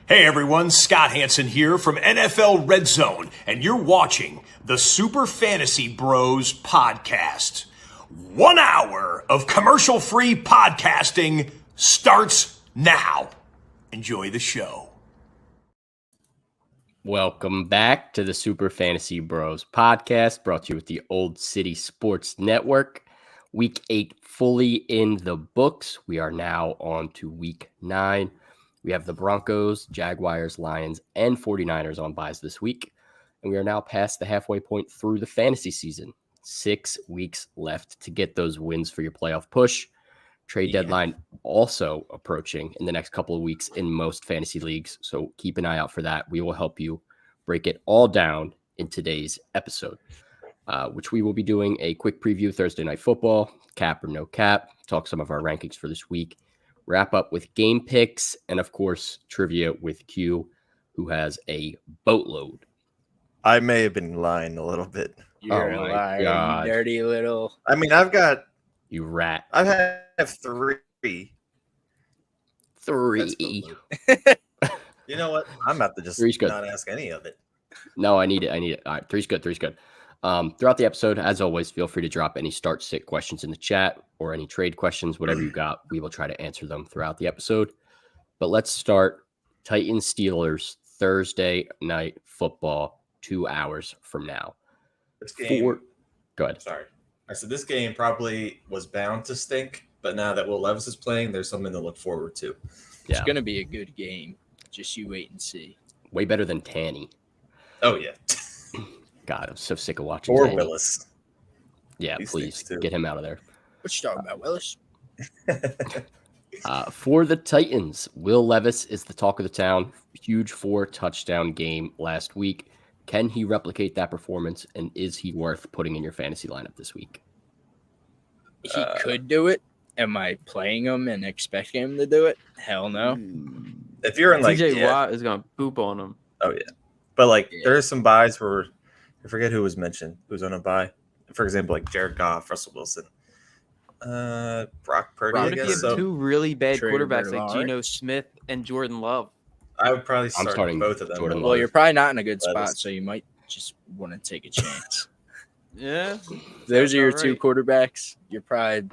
Hey everyone, Scott Hansen here from NFL Red Zone, and you're watching the Super Fantasy Bros podcast. 1 hour of commercial-free podcasting starts now. Enjoy the show. Welcome back to the Super Fantasy Bros podcast, brought to you with the Old City Sports Network. Week 8 fully in the books. We are now on to week 9. We have the Broncos, Jaguars, Lions, and 49ers on buys this week. And we are now past the halfway point through the fantasy season. 6 weeks left to get those wins for your playoff push. Trade deadline also approaching in the next couple of weeks in most fantasy leagues. So keep an eye out for that. We will help you break it all down in today's episode, which we will be doing a quick preview Thursday Night Football, cap or no cap, talk some of our rankings for this week, wrap up with game picks, and of course, trivia with Q, who has a boatload. I may have been lying a little bit. You're a liar, God. you dirty little. I mean, I've got. You rat. I have 3. 3. You know what? I'm about to just not ask any of it. No, I need it. All right, 3's good. 3's good. Throughout the episode, as always, feel free to drop any start-sit questions in the chat or any trade questions, whatever you got. We will try to answer them throughout the episode. But let's start Titans-Steelers Thursday Night Football 2 hours from now. This game. Go ahead. Sorry. I said this game probably was bound to stink, but now that Will Levis is playing, there's something to look forward to. It's going to be a good game. Just you wait and see. Way better than Tanny. Oh, yeah. God, I'm so sick of watching Or Tanny. Willis. Yeah, please get him out of there. What you talking about, Willis? For the Titans, Will Levis is the talk of the town. Huge 4-touchdown game last week. Can he replicate that performance, and is he worth putting in your fantasy lineup this week? He could do it. Am I playing him and expecting him to do it? Hell no. If you're in TJ Watt is going to poop on him. Oh, yeah. But there are some buys where I forget who was mentioned, who's on a buy. For example, like Jared Goff, Russell Wilson, Brock Purdy. What if you have 2 really bad quarterbacks like Lamar. Geno Smith and Jordan Love? I would probably start starting both of them. Jordan Well, Love. you're probably not in a good Levis. spot, so you might just want to take a chance. Yeah. Those are your all 2 right. quarterbacks. You're probably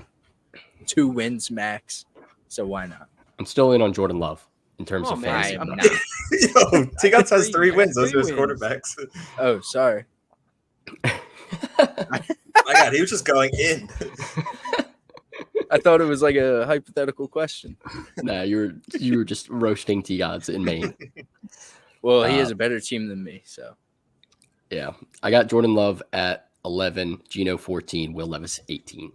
2 wins max, so why not? I'm still in on Jordan Love in terms of man. fantasy. I am but- not. Yo, T-Guts has 3 3 wins. Those are his wins. quarterbacks. Oh, sorry. My God, he was just going in. I thought it was like a hypothetical question. Nah, you were just roasting T-Gods in Maine. Well, he has a better team than me, so. Yeah, I got Jordan Love at 11, Geno 14, Will Levis 18.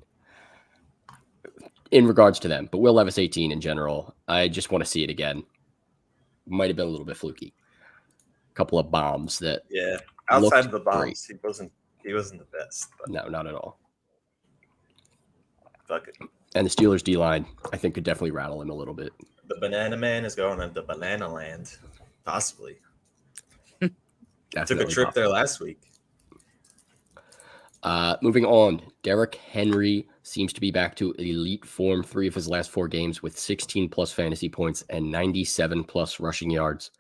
In regards to them, but Will Levis 18 in general, I just want to see it again. Might have been a little bit fluky. A couple of bombs that Outside of the looked bombs, he wasn't the best. But no, not at all. fuck it. And the Steelers D-line, I think, could definitely rattle him a little bit. The Banana Man is going into Banana Land, possibly. Took a Definitely trip possible. there last week. Moving on, Derrick Henry seems to be back to elite form. 3 of his last 4 games with 16-plus fantasy points and 97-plus rushing yards.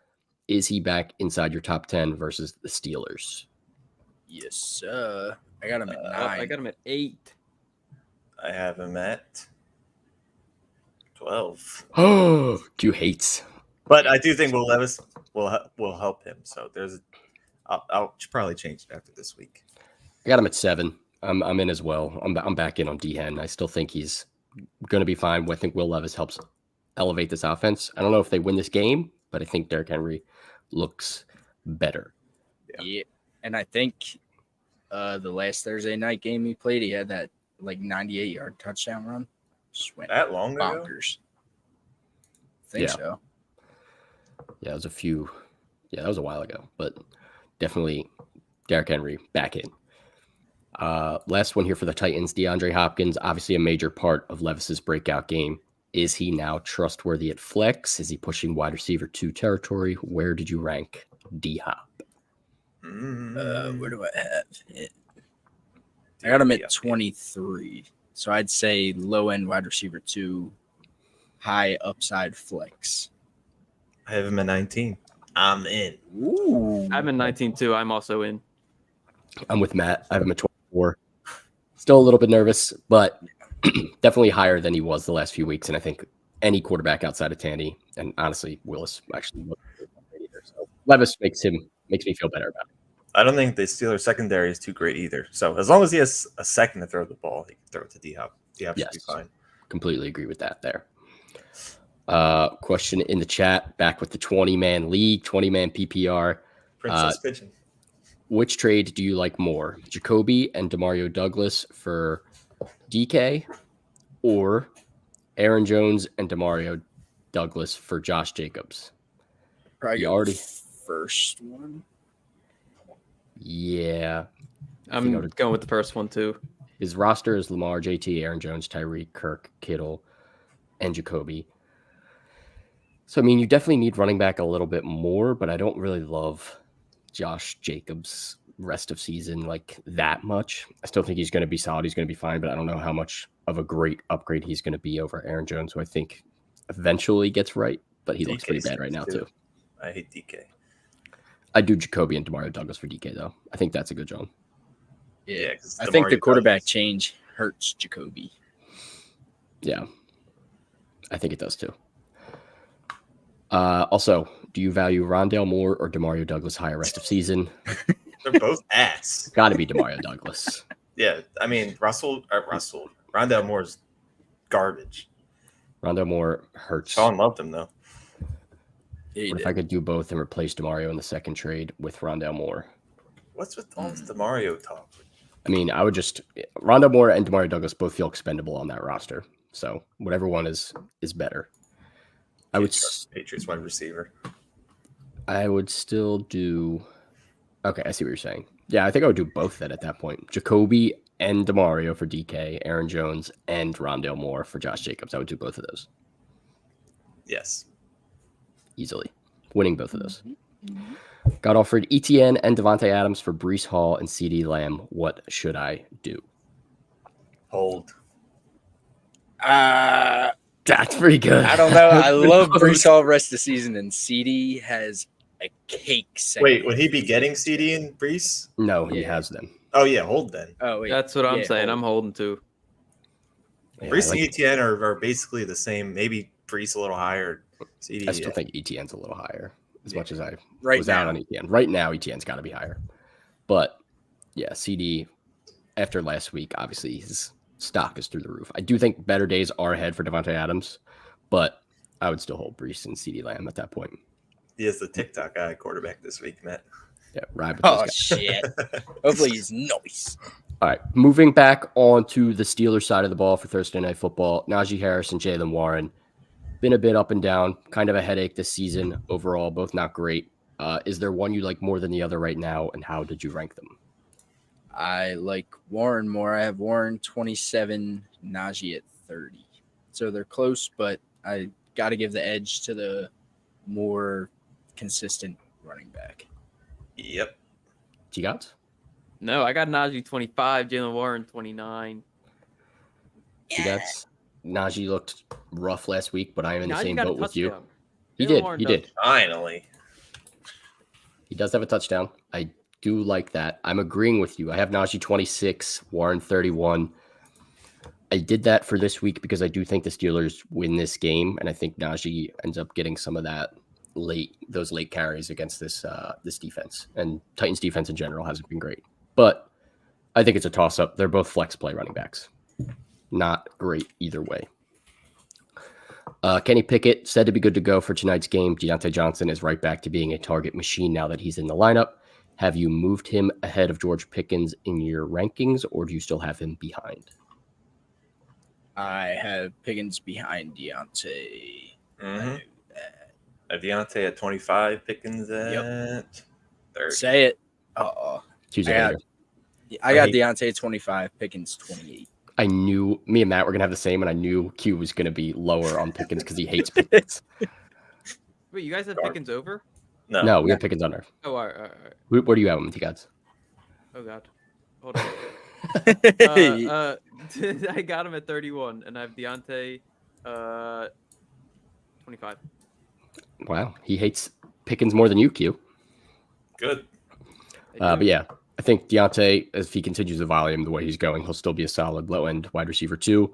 Is he back inside your top 10 versus the Steelers? Yes, sir. I got him at 9. I got him at 8. I have him at 12. Oh, Q hates. But I do think Will Levis will help him. So I'll probably change it after this week. I got him at 7. I'm in as well. I'm back in on D-Hen. I still think he's going to be fine. I think Will Levis helps elevate this offense. I don't know if they win this game, but I think Derrick Henry looks better. Yeah. And I think the last Thursday night game he played, he had that 98-yard touchdown run. Just went That long ago? bonkers. I think so. Yeah, it was that was a while ago, but definitely Derrick Henry back in. Last one here for the Titans, DeAndre Hopkins, obviously a major part of Levis's breakout game. Is he now trustworthy at flex? Is he pushing wide receiver 2 territory? Where did you rank D-Hop? Where do I have it? I got him at 23. So I'd say low end wide receiver 2, high upside flex. I have him at 19. I'm in. Ooh. I'm in 19 too. I'm also in. I'm with Matt. I have him at 24. Still a little bit nervous, but definitely higher than he was the last few weeks. And I think any quarterback outside of Tandy, and honestly, Willis actually wasn't great either. So Levis makes me feel better about it. I don't think the Steelers secondary is too great either. So as long as he has a second to throw the ball, he can throw it to D-Hop. D-Hop should be Yes. fine. Completely agree with that there. Question in the chat, back with the 20-man league, 20-man PPR. Princess Pigeon. Which trade do you like more, Jacoby and Demario Douglas for DK, or Aaron Jones and Demario Douglas for Josh Jacobs? Probably You go already- first one. Yeah. I'm I would- going with the first one too. His roster is Lamar, JT, Aaron Jones, Tyreek, Kirk, Kittle, and Jacoby. So, I mean, you definitely need running back a little bit more, but I don't really love Josh Jacobs rest of season like that much. I still think he's going to be solid. He's going to be fine, but I don't know how much of a great upgrade he's going to be over Aaron Jones, who I think eventually gets right, but he looks pretty bad right now too. I hate DK. I do Jacoby and Demario Douglas for DK though. I think that's a good job. Yeah, 'cause I think the Demario quarterback Douglas- change hurts Jacoby. Yeah, I think it does too. Also, do you value Rondale Moore or Demario Douglas higher rest of season? They're both ass. Got to be Demario Douglas. Yeah, I mean Rondale Moore's garbage. Rondale Moore hurts. Sean loved him though. What if I could do both and replace Demario in the second trade with Rondale Moore? What's with all this DeMario talk? I mean, I would just Rondale Moore and Demario Douglas both feel expendable on that roster. So whatever one is better. Patriots wide receiver. I would still do. Okay, I see what you're saying. Yeah, I think I would do both then at that point. Jacoby and Demario for DK, Aaron Jones and Rondale Moore for Josh Jacobs. I would do both of those Yes. easily, winning both of those. Got offered ETN and Devontae Adams for Brees Hall and CD Lamb. What should I do? Hold. That's pretty good. I don't know. I love Close. Brees Hall rest of the season, and CD has a cake second. Wait, would he be getting CD and Brees? No, he Yeah. has them. Oh yeah, hold then. Oh, wait. That's what I'm Yeah, saying. hold. I'm holding to. Yeah, Brees I, and like- ETN are basically the same. Maybe Brees a little higher. CD. I still think ETN's a little higher, as much as I Right was out now. on ETN. Right now, ETN's got to be higher. But yeah, CD, after last week, obviously his stock is through the roof. I do think better days are ahead for Devontae Adams, but I would still hold Brees and CD Lamb at that point. He is the TikTok guy quarterback this week, Matt. Yeah, ride with Oh, those guys. shit. Hopefully he's nice. All right, moving back on to the Steelers side of the ball for Thursday Night Football. Najee Harris and Jalen Warren. Been a bit up and down, kind of a headache this season overall, both not great. Is there one you like more than the other right now, and how did you rank them? I like Warren more. I have Warren 27, Najee at 30. So they're close, but I got to give the edge to the more consistent running back. Yep. T-Gots? No, I got Najee 25, Jalen Warren 29. T-Gots? Najee looked rough last week, but I am in the Najee same got a boat with you. touchdown. He Jalen did. Warren He does. did. Finally. He does have a touchdown. I do like that. I'm agreeing with you. I have Najee 26, Warren 31. I did that for this week because I do think the Steelers win this game, and I think Najee ends up getting some of those late carries against this defense. And Titans defense in general hasn't been great. But I think it's a toss-up. They're both flex play running backs. Not great either way. Kenny Pickett said to be good to go for tonight's game. Deontay Johnson is right back to being a target machine now that he's in the lineup. Have you moved him ahead of George Pickens in your rankings, or do you still have him behind? I have Pickens behind Deontay. Mm-hmm. Deontay at 25, Pickens at 30. Say it. Uh-oh. Tuesday I later. got Right. Deontay 25, Pickens 28. I knew me and Matt were going to have the same, and I knew Q was going to be lower on Pickens because he hates Pickens. Wait, you guys have Pickens over? No, we have Pickens under. Oh, all right. Where do you have him, T-Gods? Oh, God. Hold on. I got him at 31, and I have Deontay 25. Wow, he hates Pickens more than you, Q. Good. But yeah, I think Deontay, if he continues the volume the way he's going, he'll still be a solid low-end wide receiver too.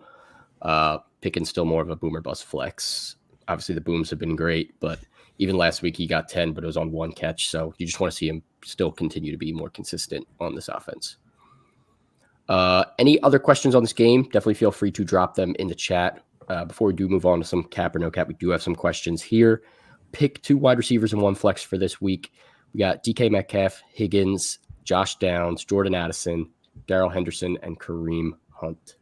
Pickens still more of a boomer bust flex. Obviously, the booms have been great, but even last week he got 10, but it was on one catch. So you just want to see him still continue to be more consistent on this offense. Any other questions on this game? Definitely feel free to drop them in the chat. Before we do move on to some cap or no cap, we do have some questions here. Pick 2 wide receivers and 1 flex for this week. We got DK Metcalf, Higgins, Josh Downs, Jordan Addison, Darrell Henderson, and Kareem Hunt.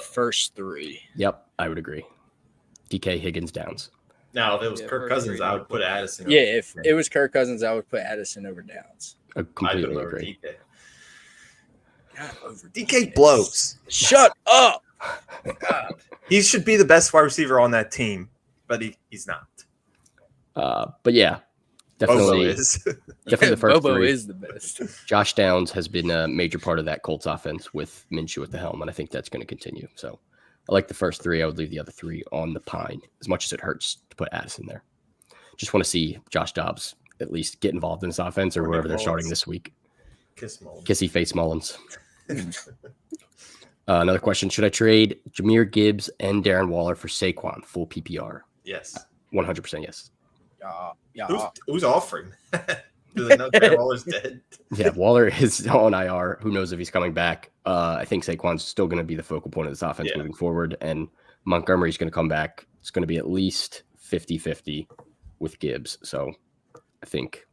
First 3. Yep, I would agree. DK, Higgins, Downs. Now, if it was Kirk first Cousins, three, I no would put Addison. Yeah, if it was Kirk Cousins, I would put Addison over Downs. I completely agree. DK. Not over DK blows. Shut up. God. He should be the best wide receiver on that team, but he's not. But yeah, definitely, Bobo is. definitely the first Bobo 3. is the best. Josh Downs has been a major part of that Colts offense with Minshew at the helm, and I think that's going to continue. So I like the first 3. I would leave the other 3 on the pine, as much as it hurts to put Addison there. Just want to see Josh Dobbs at least get involved in this offense or wherever they're starting this week. Kissy face Mullins. Another question. Should I trade Jahmyr Gibbs and Darren Waller for Saquon full PPR? Yes. 100% yes. Who's offering? Do they know Darren Waller's dead? Yeah, Waller is on IR. Who knows if he's coming back? I think Saquon's still going to be the focal point of this offense moving forward, and Montgomery's going to come back. It's going to be at least 50-50 with Gibbs. So I think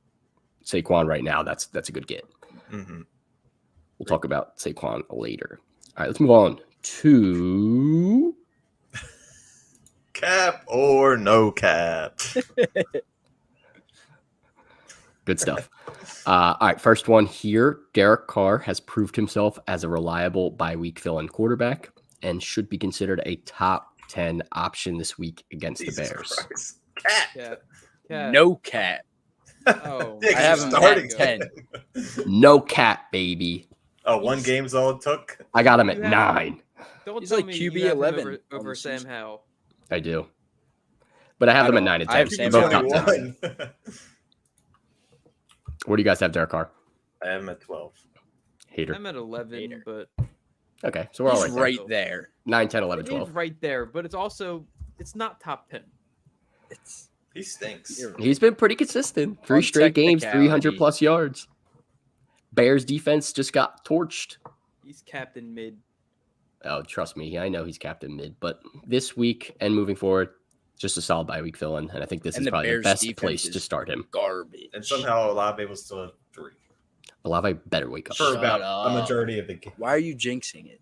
Saquon right now, that's a good get. Mm-hmm. We'll talk about Saquon later. All right, let's move on to cap or no cap. good stuff. All right, first one here. Derek Carr has proved himself as a reliable bye-week fill-in quarterback and should be considered a top 10 option this week against the Bears. Cap. No cap. Oh, I have him at 10. No cap, baby. Oh, one game's all it took? I got him at You have- 9. Don't He's tell like me you QB have him 11 over on Sam the season. Howell. I do. But I have them at 9 and 10. I have They're Sam both Howell. top 10. Where do you guys have Derek Carr? I am at 12. Hater. I'm at 11, Hater. but Okay, so we're all He's right there. right there. 9, 10, 11, it 12. is right there. But it's not top 10. He stinks. He's been pretty consistent. 3 On straight games, technicality. 300 plus yards. Bears defense just got torched. He's captain mid. Oh, trust me, I know he's captain mid, but this week and moving forward, just a solid bye week fill-in, and I think this And is the probably Bears' the best defense place is to start him. Garbage. And somehow Olave will still have 3. Olave better wake up. For Shut about up. a majority of the game. Why are you jinxing it?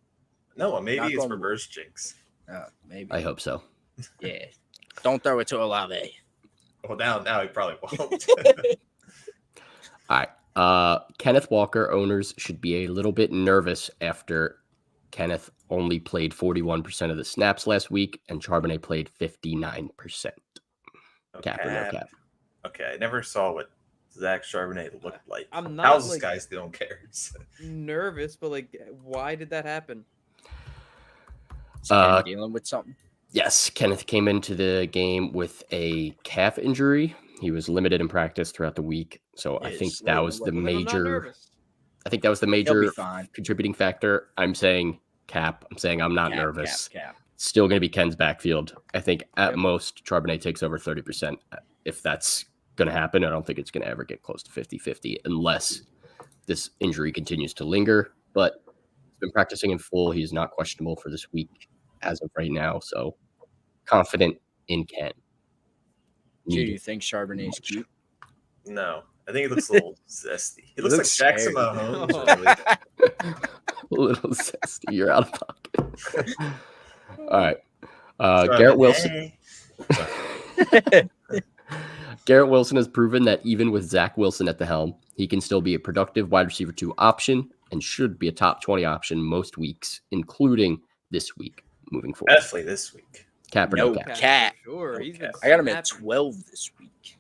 No, maybe Knock it's on- reverse jinx. Maybe. I hope so. Yeah. Don't throw it to Olave. Well, now he probably won't. All right. Kenneth Walker owners should be a little bit nervous after Kenneth only played 41% of the snaps last week, and Charbonnet played 59%. Cap or no cap? Okay, I never saw what Zach Charbonnet looked like. I'm not, How's this like- guy still cares? Nervous, but why did that happen? Is Ken dealing with something? Yes, Kenneth came into the game with a calf injury. He was limited in practice throughout the week, so I think that was the Well, then I'm not major. nervous. I think that was the He'll major be fine. contributing factor. I'm saying cap. I'm saying I'm not nervous. Cap. Still going to be Ken's backfield. I think at Yep. most Charbonnet takes over 30%. If that's going to happen, I don't think it's going to ever get close to 50-50 unless this injury continues to linger. But he's been practicing in full. He's not questionable for this week as of right now. So confident in Ken. Do you think Charbonnet's cute? No, I think he looks a little zesty. He looks like looks Jackson scary. Mahomes. A little zesty. You're out of pocket. All right. Really. Garrett Wilson. Hey. Garrett Wilson has proven that even with Zach Wilson at the helm, he can still be a productive wide receiver 2 option and should be a top 20 option most weeks, including this week moving forward. Definitely this week. Cap or no No cap? cap. Sure. He's been I got him at snapping. 12 this week.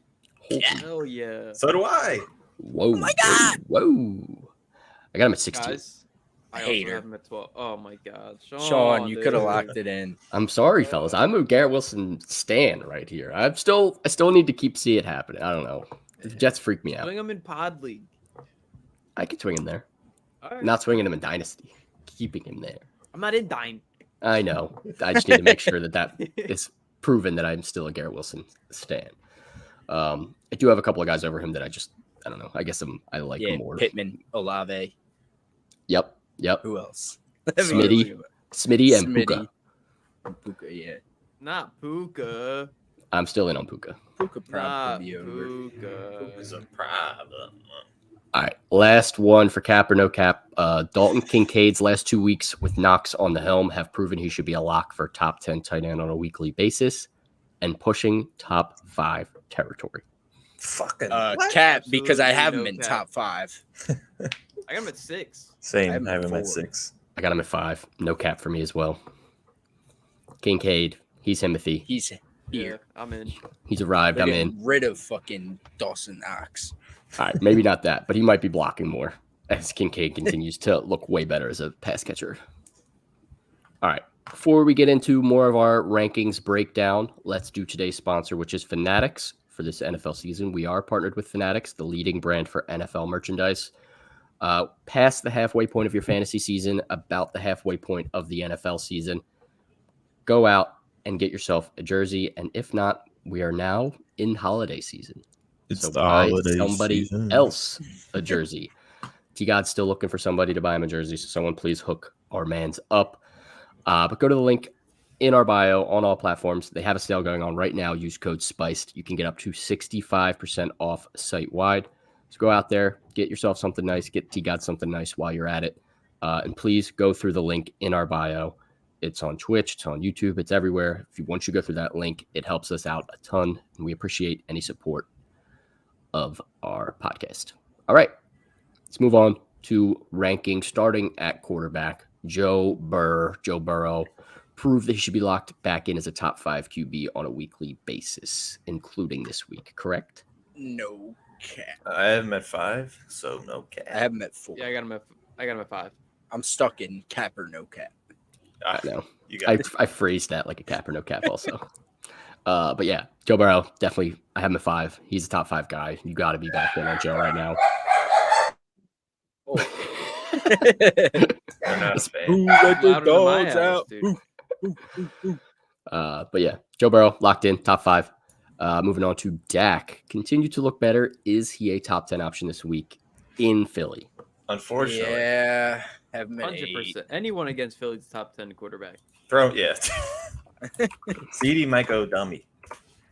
Hell yeah. So do I. Whoa. Oh my God. Whoa. I got him at 16. Guys, I also Hater. have him at 12. Oh my God, Sean, you could have dude. locked it in. I'm sorry, fellas. I'm a Garrett Wilson stan right here. I still need to keep see it happening. I don't know. The Jets freak me out. Swing him in Pod League. I could swing him there. All right. Not swinging him in Dynasty. Keeping him there. I'm not in Dine. I know. I just need to make sure that is proven that I'm still a Garrett Wilson stan. I do have a couple of guys over him that I don't know. I guess I like more. Pittman, Olave. Yep. Who else? Smitty and Puka. Puka, yeah. Not Puka. I'm still in on Puka. Puka Not probably be over. Puka. It's a problem. All right, last one for cap or no cap. Dalton Kincaid's last 2 weeks with Knox on the helm have proven he should be a lock for top 10 tight end on a weekly basis and pushing top 5 territory. Fucking Cap, because I Absolutely have him no in cap. top 5. I got him at 6. same. I have I have him at 4. 6. I got him at 5. No cap for me as well. Kincaid, he's Timothy. He's Yeah, here. I'm in. He's arrived. I'm in. Rid of fucking Dawson Knox. All right, maybe not that, but he might be blocking more as Kincaid continues to look way better as a pass catcher. All right, before we get into more of our rankings breakdown, let's do today's sponsor, which is Fanatics. For this NFL season, we are partnered with Fanatics, the leading brand for NFL merchandise. Past the halfway point of your fantasy season, about the halfway point of the NFL season, go out and get yourself a jersey. And if not, we are now in holiday season. It's So the buy holiday somebody season. else a jersey. T-God's still looking for somebody to buy him a jersey, so someone please hook our mans up. But go to the link in our bio on all platforms. They have a sale going on right now. Use code SPICED. You can get up to 65% off site-wide. So go out there, get yourself something nice, get T-God something nice while you're at it. And please go through the link in our bio. It's on Twitch, it's on YouTube, it's everywhere. Once you go through that link, it helps us out a ton, and we appreciate any support of our podcast. All right, let's move on to ranking, starting at quarterback. Joe Burrow proved that he should be locked back in as a top 5 QB on a weekly basis, including this week, correct? No cap. I have him at 5, so no cap. I have him at 4. Yeah, I got him at 5. I'm stuck in cap or no cap. I know. You got I phrased that like a cap or no cap also. But yeah, Joe Burrow, definitely, I have him at 5. He's a top 5 guy. You got to be back in on Joe right now. I'm not a fan. Who let the Louder than my dogs house, out? dude. But yeah, Joe Burrow locked in, top 5. Moving on to Dak. Continue to look better. Is he a top 10 option this week in Philly? Unfortunately. Yeah, have him at 100%. 8. Anyone against Philly's top 10 quarterback. Yeah. CD might go dummy.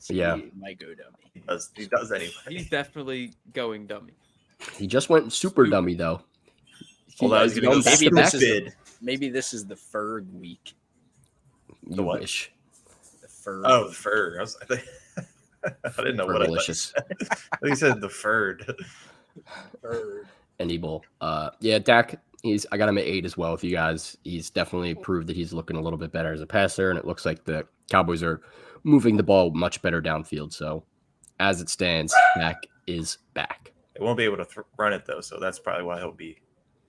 Yeah. He might go dummy. He does anyway. He's definitely going dummy. He just went super dummy, though. Although I was going to go back to back. Maybe this is the Ferg week. You The what? wish. The Ferg. Oh, the fur. I didn't know what I thought. Delicious. I think he said the furred. Ferg. Any bowl. Yeah, Dak, I got him at 8 as well with you guys. He's definitely proved that he's looking a little bit better as a passer, and it looks like the Cowboys are moving the ball much better downfield. So as it stands, Dak is back. They won't be able to run it, though, so that's probably why he'll be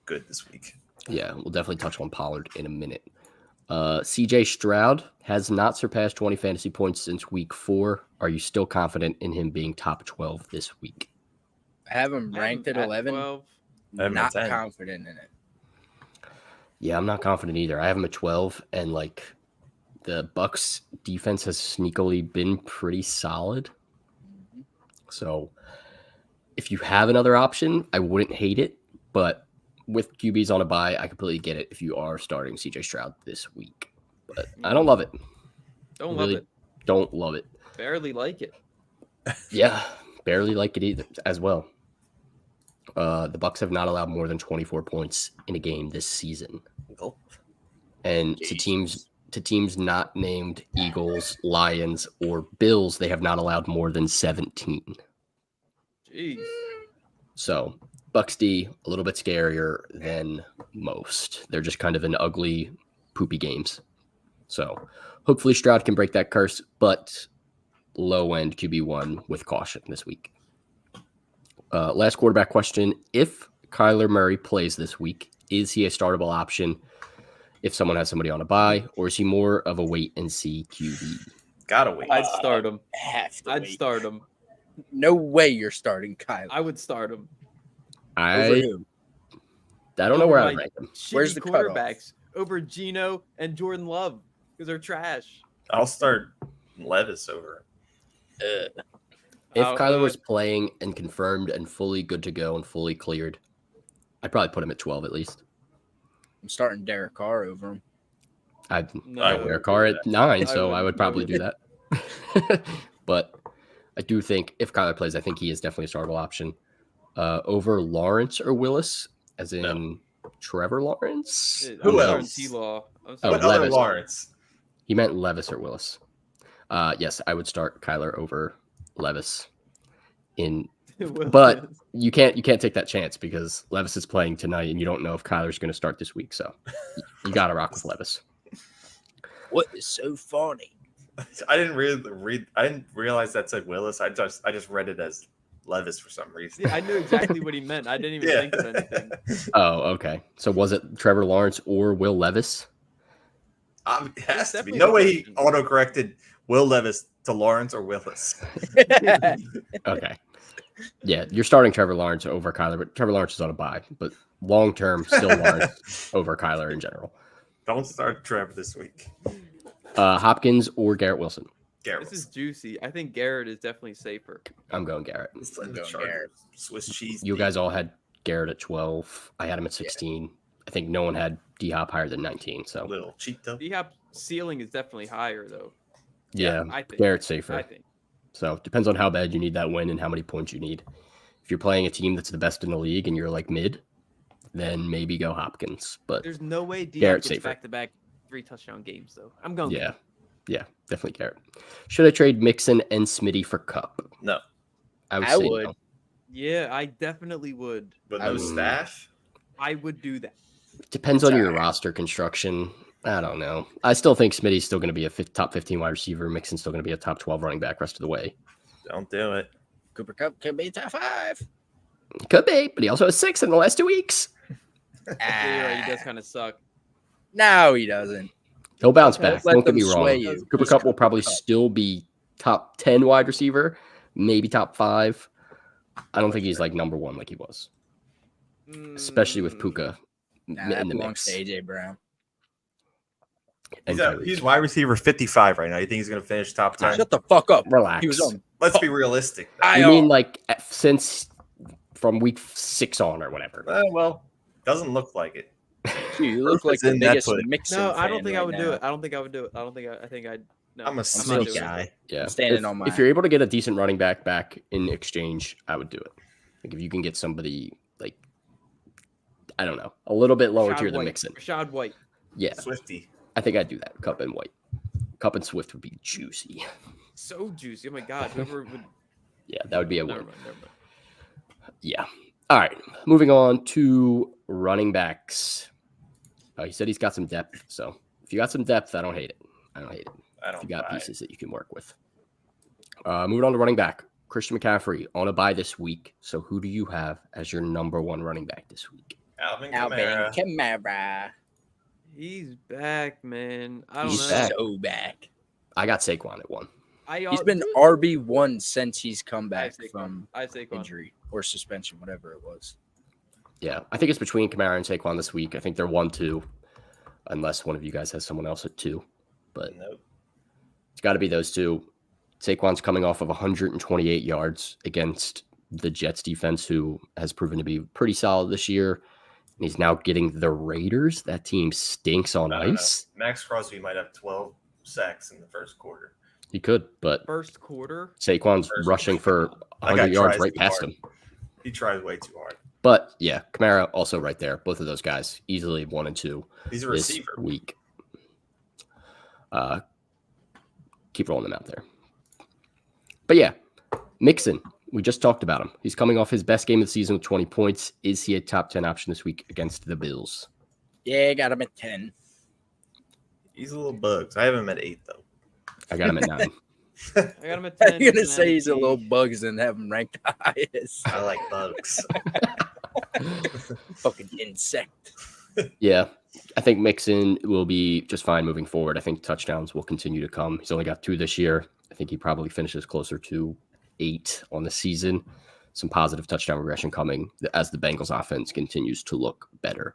good this week. Yeah, we'll definitely touch on Pollard in a minute. CJ Stroud has not surpassed 20 fantasy points since week 4. Are you still confident in him being top 12 this week? I have him ranked at 11. 12. I have him Not at 10. confident in it. Yeah, I'm not confident either. I have him at 12, and like the Bucks defense has sneakily been pretty solid. So if you have another option, I wouldn't hate it, but with QBs on a bye, I completely get it if you are starting CJ Stroud this week. But I don't love it. Don't Really love it. Don't love it. Barely like it. Yeah, barely like it either as well. The Bucks have not allowed more than 24 points in a game this season. Gulp. And to teams not named Eagles, Lions, or Bills, they have not allowed more than 17. Jeez. So Bucks D, a little bit scarier than most. They're just kind of in ugly, poopy games. So hopefully Stroud can break that curse, but low-end QB1 with caution this week. Last quarterback question. If Kyler Murray plays this week, Is he a startable option if someone has somebody on a bye, or is he more of a wait and see QB? Gotta wait. I'd start him. Have to I'd wait. start him. No way you're starting Kyler. I would start him. Over I who? don't know where I'd rank him. Where's Shitty the cutoff? quarterbacks over Geno and Jordan Love because they're trash. I'll start Levis over. If Oh, Kyler was playing and confirmed and fully good to go and fully cleared, I'd probably put him at 12 at least. I'm starting Derek Carr over him. I'd No. wear a car at 9, I so I wouldn't. would probably do that. But I do think if Kyler plays, I think he is definitely a startable option over Lawrence or Willis, as in Trevor Lawrence. Who I'm else? starting T-Law. I'm Oh, starting What other Levis. Lawrence? He meant Levis or Willis. Yes, I would start Kyler over Levis. But you can't take that chance because Levis is playing tonight, and you don't know if Kyler's going to start this week. So you got to rock with Levis. What is so funny? I didn't read. I didn't realize that said Willis. I just read it as Levis for some reason. Yeah, I knew exactly what he meant. I didn't even Yeah. think of anything. Oh, okay. So was it Trevor Lawrence or Will Levis? It has to be. definitely No the way he question. auto-corrected Will Levis to Lawrence or Willis. Okay. Yeah, you're starting Trevor Lawrence over Kyler, but Trevor Lawrence is on a bye. But long term, still Lawrence over Kyler in general. Don't start Trevor this week. Hopkins or Garrett Wilson? Garrett. This is juicy. I think Garrett is definitely safer. I'm going Garrett. It's like the Going Chargers. Garrett. Swiss cheese. You guys all had Garrett at 12. I had him at 16. I think no one had D Hop higher than 19. So Little Cheeto. D-Hop ceiling is definitely higher though. yeah, I think. Garrett's safer. I think. So it depends on how bad you need that win and how many points you need. If you're playing a team that's the best in the league and you're like mid, then maybe go Hopkins. But There's no way D-Hop Garrett's gets safer. back-to-back 3 touchdown games though. I'm going. yeah, definitely Garrett. Should I trade Mixon and Smitty for Cup? No. I would I say would. no. Yeah, I definitely would. With I no would- staff? I would do that. Depends on your alright. roster construction. I don't know. I still think Smitty's still going to be a top 15 wide receiver. Mixon's still going to be a top 12 running back rest of the way. Don't do it. Cooper Cup could be top 5. Could be, but he also has 6 in the last 2 weeks. Yeah, you're right. He does kind of suck. No, he doesn't. He'll bounce Okay, back. let Don't get them me sway wrong. you. Cooper Just Cup will Cooper probably Kupp. still be top 10 wide receiver, maybe top 5. I don't think he's like number 1 like he was, especially with Puka Nah, in that the belongs mix. to AJ Brown. And He's Tyreek. wide receiver 55 right now. You think he's going to finish top 10? Shut the fuck up. Relax. He was on. Let's be realistic. I You mean like since from week 6 on or whatever? Well, doesn't look like it. You look Proof like is the in that biggest pudding. Mixon No, I don't fan think I right would do now. it. I don't think I would do it. I think I no. I'm a not snake doing it. guy. Yeah. I'm standing if, on my- if you're able to get a decent running back in exchange, I would do it. Like if you can get somebody like I don't know, a little bit lower Rashad tier than White. Mixon. Rashad White. Yeah, Swifty. I think I'd do that. Cup and White. Cup and Swift would be juicy. So juicy. Oh my god. Whoever would Yeah, that would be a never win. mind, never mind. Yeah. All right. Moving on to running backs. He said he's got some depth. So if you got some depth, I don't hate it. I If don't you got buy it. pieces that you can work with. Moving on to running back. Christian McCaffrey on a bye this week. So who do you have as your number 1 running back this week? Alvin Alvin Kamara. Kamara. He's back, man. I don't He's know. back. So back. I got Saquon at 1. He's been RB1 since he's come I back say from I say Saquon. injury or suspension, whatever it was. Yeah, I think it's between Kamara and Saquon this week. I think they're 1-2, unless one of you guys has someone else at 2. But Nope. it's got to be those two. Saquon's coming off of 128 yards against the Jets defense, who has proven to be pretty solid this year. And he's now getting the Raiders. That team stinks on I don't know. ice. Max Crosby might have 12 sacks in the first quarter. He could, but First quarter. Saquon's First rushing for That 100 guy yards tries right too past hard. him. He tries way too hard. But yeah, Kamara also right there. Both of those guys easily 1 and 2 He's a this receiver. week. Keep rolling them out there. But yeah, Mixon, we just talked about him. He's coming off his best game of the season with 20 points. Is he a top 10 option this week against the Bills? Yeah, got him at 10. He's a little bugs. I have him at 8 though. I got him at 9. I got him at 10. You're gonna say he's a little bugs and have him ranked highest. I like bugs. Fucking insect. Yeah, I think Mixon will be just fine moving forward. I think touchdowns will continue to come. He's only got 2 this year. I think he probably finishes closer to 8 on the season. Some positive touchdown regression coming as the Bengals offense continues to look better.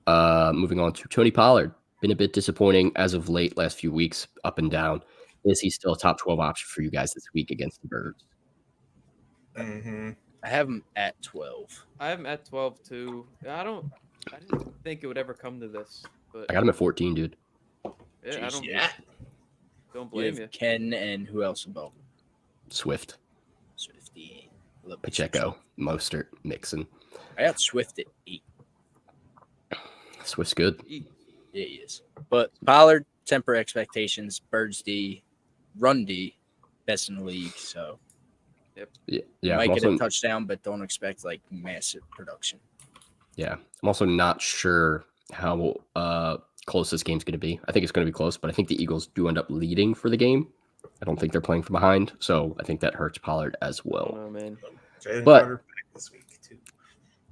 Moving on to Tony Pollard. Been a bit disappointing as of late, last few weeks, up and down. Is he still a top 12 option for you guys this week against the Birds? Mm-hmm. I have him at 12. I have him at 12 too. I didn't think it would ever come to this, but I got him at 14, dude. yeah, I don't Yeah. don't You blame have you. Ken and who else above him? Swift, Swifty. Love Pacheco, Mostert, Mixon. I got Swift at 8. Swift's good. Eat. Yeah, he is. But Pollard, temper expectations. Birds D, run D, best in the league. So Yeah. might I'm get also, a touchdown, but don't expect like massive production. yeah, I'm also not sure how close this game's going to be. I think it's going to be close, but I think the Eagles do end up leading for the game. I don't think they're playing from behind, so I think that hurts Pollard as I don't well. know, man. Jalen But- Carter back this week too.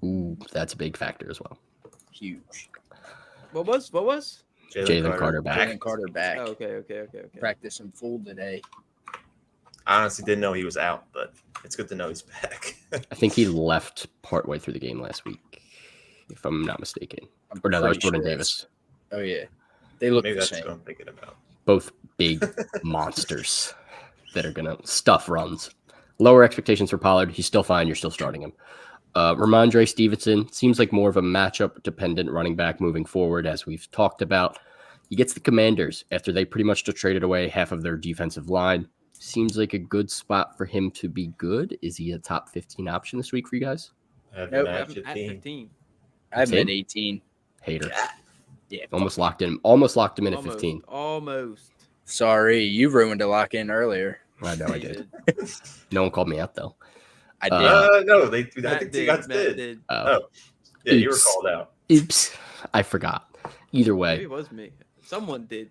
Ooh, that's a big factor as well. Huge. What was? Jalen Carter back. Jalen Carter back. Oh, okay. Practice in full today. I honestly didn't know he was out, but it's good to know he's back. I think he left partway through the game last week, if I'm not mistaken. I'm Or no, that was pretty Jordan sure Davis. Oh yeah, they look Maybe the that's same. what I'm thinking about. Both big monsters that are going to stuff runs. Lower expectations for Pollard. He's still fine. You're still starting him. Ramondre Stevenson seems like more of a matchup dependent running back moving forward, as we've talked about. He gets the Commanders after they pretty much just traded away half of their defensive line. Seems like a good spot for him to be good. Is he a top 15 option this week for you guys? I have Nope. him I at have him at 15. 15. I have him at 10? 18. Hater. Yeah. Almost locked him in at 15. Almost. Sorry, you ruined a lock in earlier. I know I did. No one called me out though. I did. No, I Matt think you guys Matt did. Oh, Oh, yeah, you were Oops. called out. oops. I forgot. Either Maybe way, it was me. Someone did.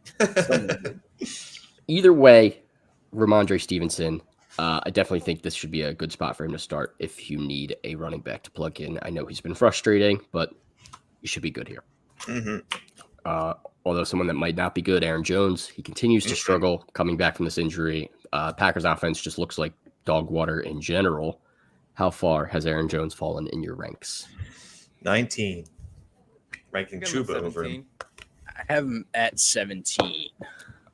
either way, Ramondre Stevenson, I definitely think this should be a good spot for him to start if you need a running back to plug in. I know he's been frustrating, but you should be good here. Mm-hmm. Although someone that might not be good, Aaron Jones, he continues to struggle coming back from this injury. Packers offense just looks like dog water in general. How far has Aaron Jones fallen in your ranks? 19. I Ranking think I'm at Chuba over him. 17. I have him at 17.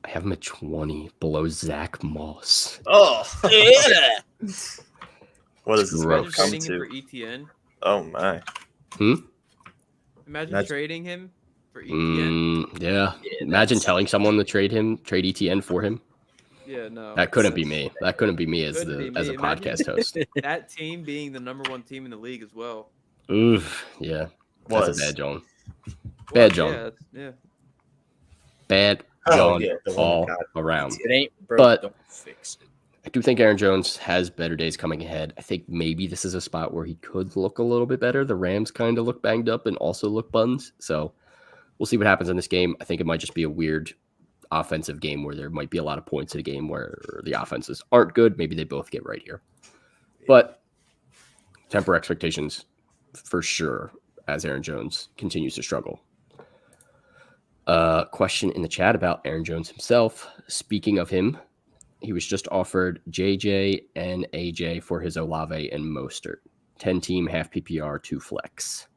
I have him at 20, below Zach Moss. Oh, Yeah. what does this Gross. world come Trading him for to? ETN. Oh my! Imagine trading him for ETN. Yeah. Yeah, Imagine that's- telling someone to trade ETN for him. Yeah, no. That couldn't be me. That couldn't be me as Couldn't the be as a me. Imagine- podcast host. That team being the number 1 team in the league as well. Oof. Yeah. That's Was. a bad John. Bad John. Yeah, yeah. Bad Oh, John yeah, the one all that around. It ain't broke, But- don't fix it. I do think Aaron Jones has better days coming ahead. I think maybe this is a spot where he could look a little bit better. The Rams kind of look banged up and also look buns. So we'll see what happens in this game. I think it might just be a weird offensive game where there might be a lot of points in a game where the offenses aren't good. Maybe they both get right here. But temper expectations for sure as Aaron Jones continues to struggle. Question in the chat about Aaron Jones himself. Speaking of him, he was just offered JJ and AJ for his Olave and Mostert. 10-team, half PPR, 2 flex.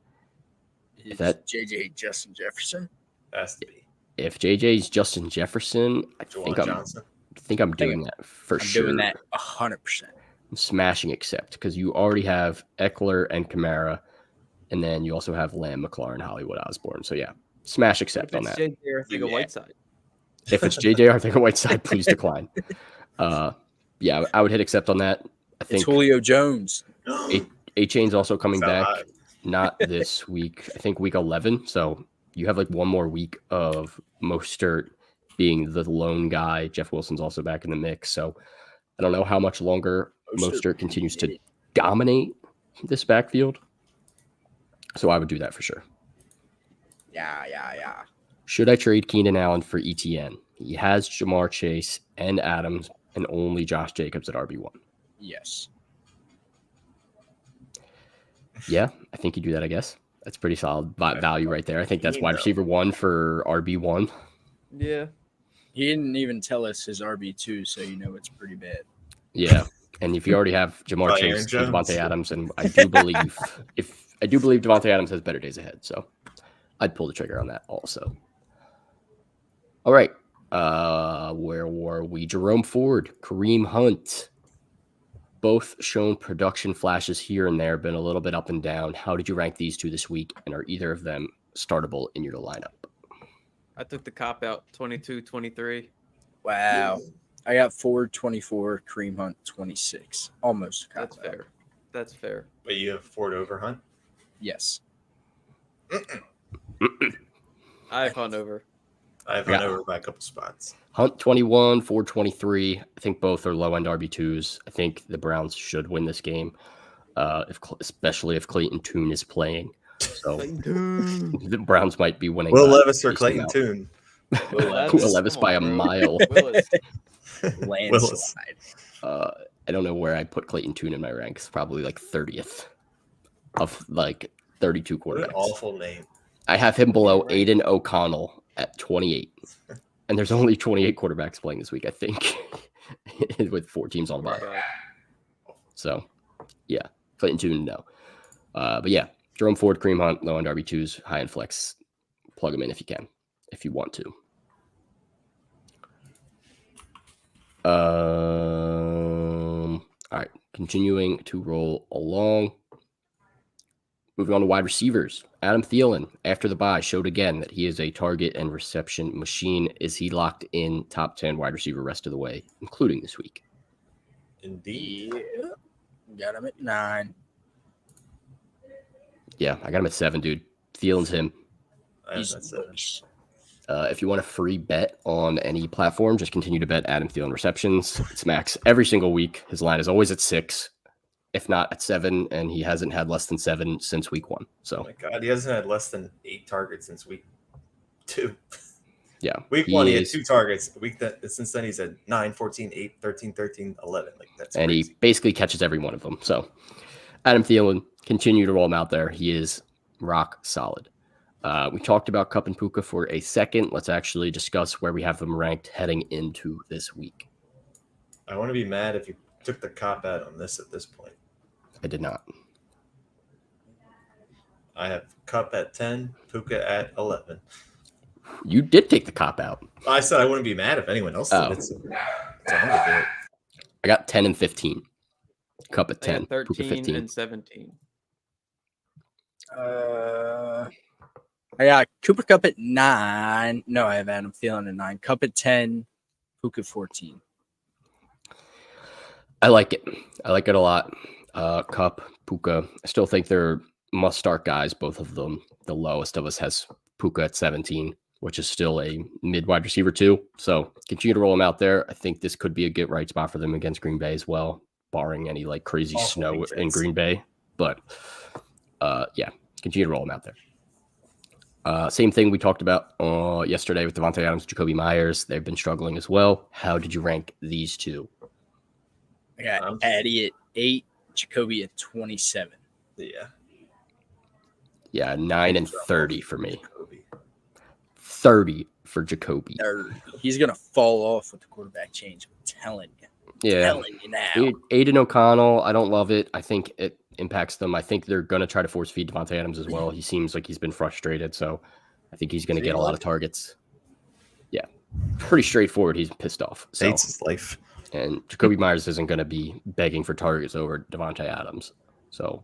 Is that- JJ Justin Jefferson? Has to be If JJ's Justin Jefferson, I Juwan Johnson. think I'm doing that for I'm sure. doing that 100%. I'm smashing accept because you already have Eckler and Kamara, and then you also have Lamb, McLaurin, Hollywood, Osborne. So yeah, smash accept on that. JJ or think of Yeah. Whiteside. If it's JJ or think of Whiteside, please decline. Yeah, I would hit accept on that. I It's think Julio Jones. A-Chain's also coming So back. high. Not this week. I think week 11. So you have like one more week of Mostert being the lone guy. Jeff Wilson's also back in the mix. So I don't know how much longer Mostert continues to dominate this backfield. So I would do that for sure. Yeah. Should I trade Keenan Allen for ETN? He has Jamar Chase and Adams and only Josh Jacobs at RB1. Yes. Yeah, I think you do that, I guess. That's pretty solid value right there. I think that's You wide know. receiver 1 for RB1. Yeah. He didn't even tell us his RB2, so you know it's pretty bad. Yeah. And if you already have Jamar Aaron Chase and Jones. Devontae Adams, and I do believe Devontae Adams has better days ahead, so I'd pull the trigger on that also. All right. Where were we? Jerome Ford, Kareem Hunt. Both shown production flashes here and there, been a little bit up and down. How did you rank these two this week? And are either of them startable in your lineup? I took the cop out 22-23. Wow. I got Ford 24, Kareem Hunt 26. Almost. That's cop out. fair. That's fair. But you have Ford over Hunt? Yes. I have Hunt over. I have Hunt over by a couple spots. Hunt 21, Ford 23. I think both are low-end RB2s. I think the Browns should win this game, especially if Clayton Tune is playing. So the Browns might be winning. Will Levis or Clayton Tune? Will Will Levis by a mile. Willis. Landslide. I don't know where I put Clayton Tune in my ranks. Probably like 30th of like 32 What an quarterbacks. awful name. I have him below Aiden O'Connell at 28. And there's only 28 quarterbacks playing this week, I think, with 4 teams on bye. So, yeah, Clayton Tune, no. But yeah, Jerome Ford, Kareem Hunt, low end RB2s, high end flex. Plug them in if you can, if you want to. All right, continuing to roll along. Moving on to wide receivers. Adam Thielen, after the bye, showed again that he is a target and reception machine. Is he locked in top 10 wide receiver rest of the way, including this week? Indeed. Yeah. Got him at 9. Yeah, I got him at 7, dude. Thielen's him. That's it. If you want a free bet on any platform, just continue to bet Adam Thielen receptions. It's max every single week. His line is always at 6. If not at 7, and he hasn't had less than 7 since week 1. So, Oh my God, he hasn't had less than 8 targets since week 2. Yeah. Week 1, he had 2 targets. Since then, he's had 9, 14, 8, 13, 13, 11. Like that's and crazy. he basically catches every one of them. So, Adam Thielen, continue to roll him out there. He is rock solid. We talked about Kupp and Puka for a second. Let's actually discuss where we have them ranked heading into this week. I want to be mad if you took the cop out on this at this point. I did not. I have Kupp at 10, Puka at 11. You did take the cop out. I said I wouldn't be mad if anyone else did. Oh. It's I'm gonna do it. I got 10 and 15. Kupp at I 10, got Puka 13 15. and 17. I got Cooper Kupp at 9. No, I have Adam Thielen at 9. Kupp at 10. Puka 14. I like it. I like it a lot. Kupp, Puka. I still think they're must-start guys, both of them. The lowest of us has Puka at 17, which is still a mid-wide receiver too. So continue to roll them out there. I think this could be a get right spot for them against Green Bay as well, barring any like crazy Awful snow defense. in Green Bay. But yeah, continue to roll them out there. Same thing we talked about yesterday with Devontae Adams, Jacoby Myers. They've been struggling as well. How did you rank these two? I got Addy at 8. Jacoby at 27. Yeah. Yeah, 9 and 30 for me. 30 for Jacoby. 30. He's going to fall off with the quarterback change. I'm telling you. Yeah. Telling you now. Aiden O'Connell, I don't love it. I think it impacts them. I think they're going to try to force feed Devontae Adams as well. He seems like he's been frustrated, so I think he's going to get a lot of targets. Yeah, pretty straightforward. He's pissed off. So. Hates his life. And Jacoby Myers isn't going to be begging for targets over Devontae Adams. So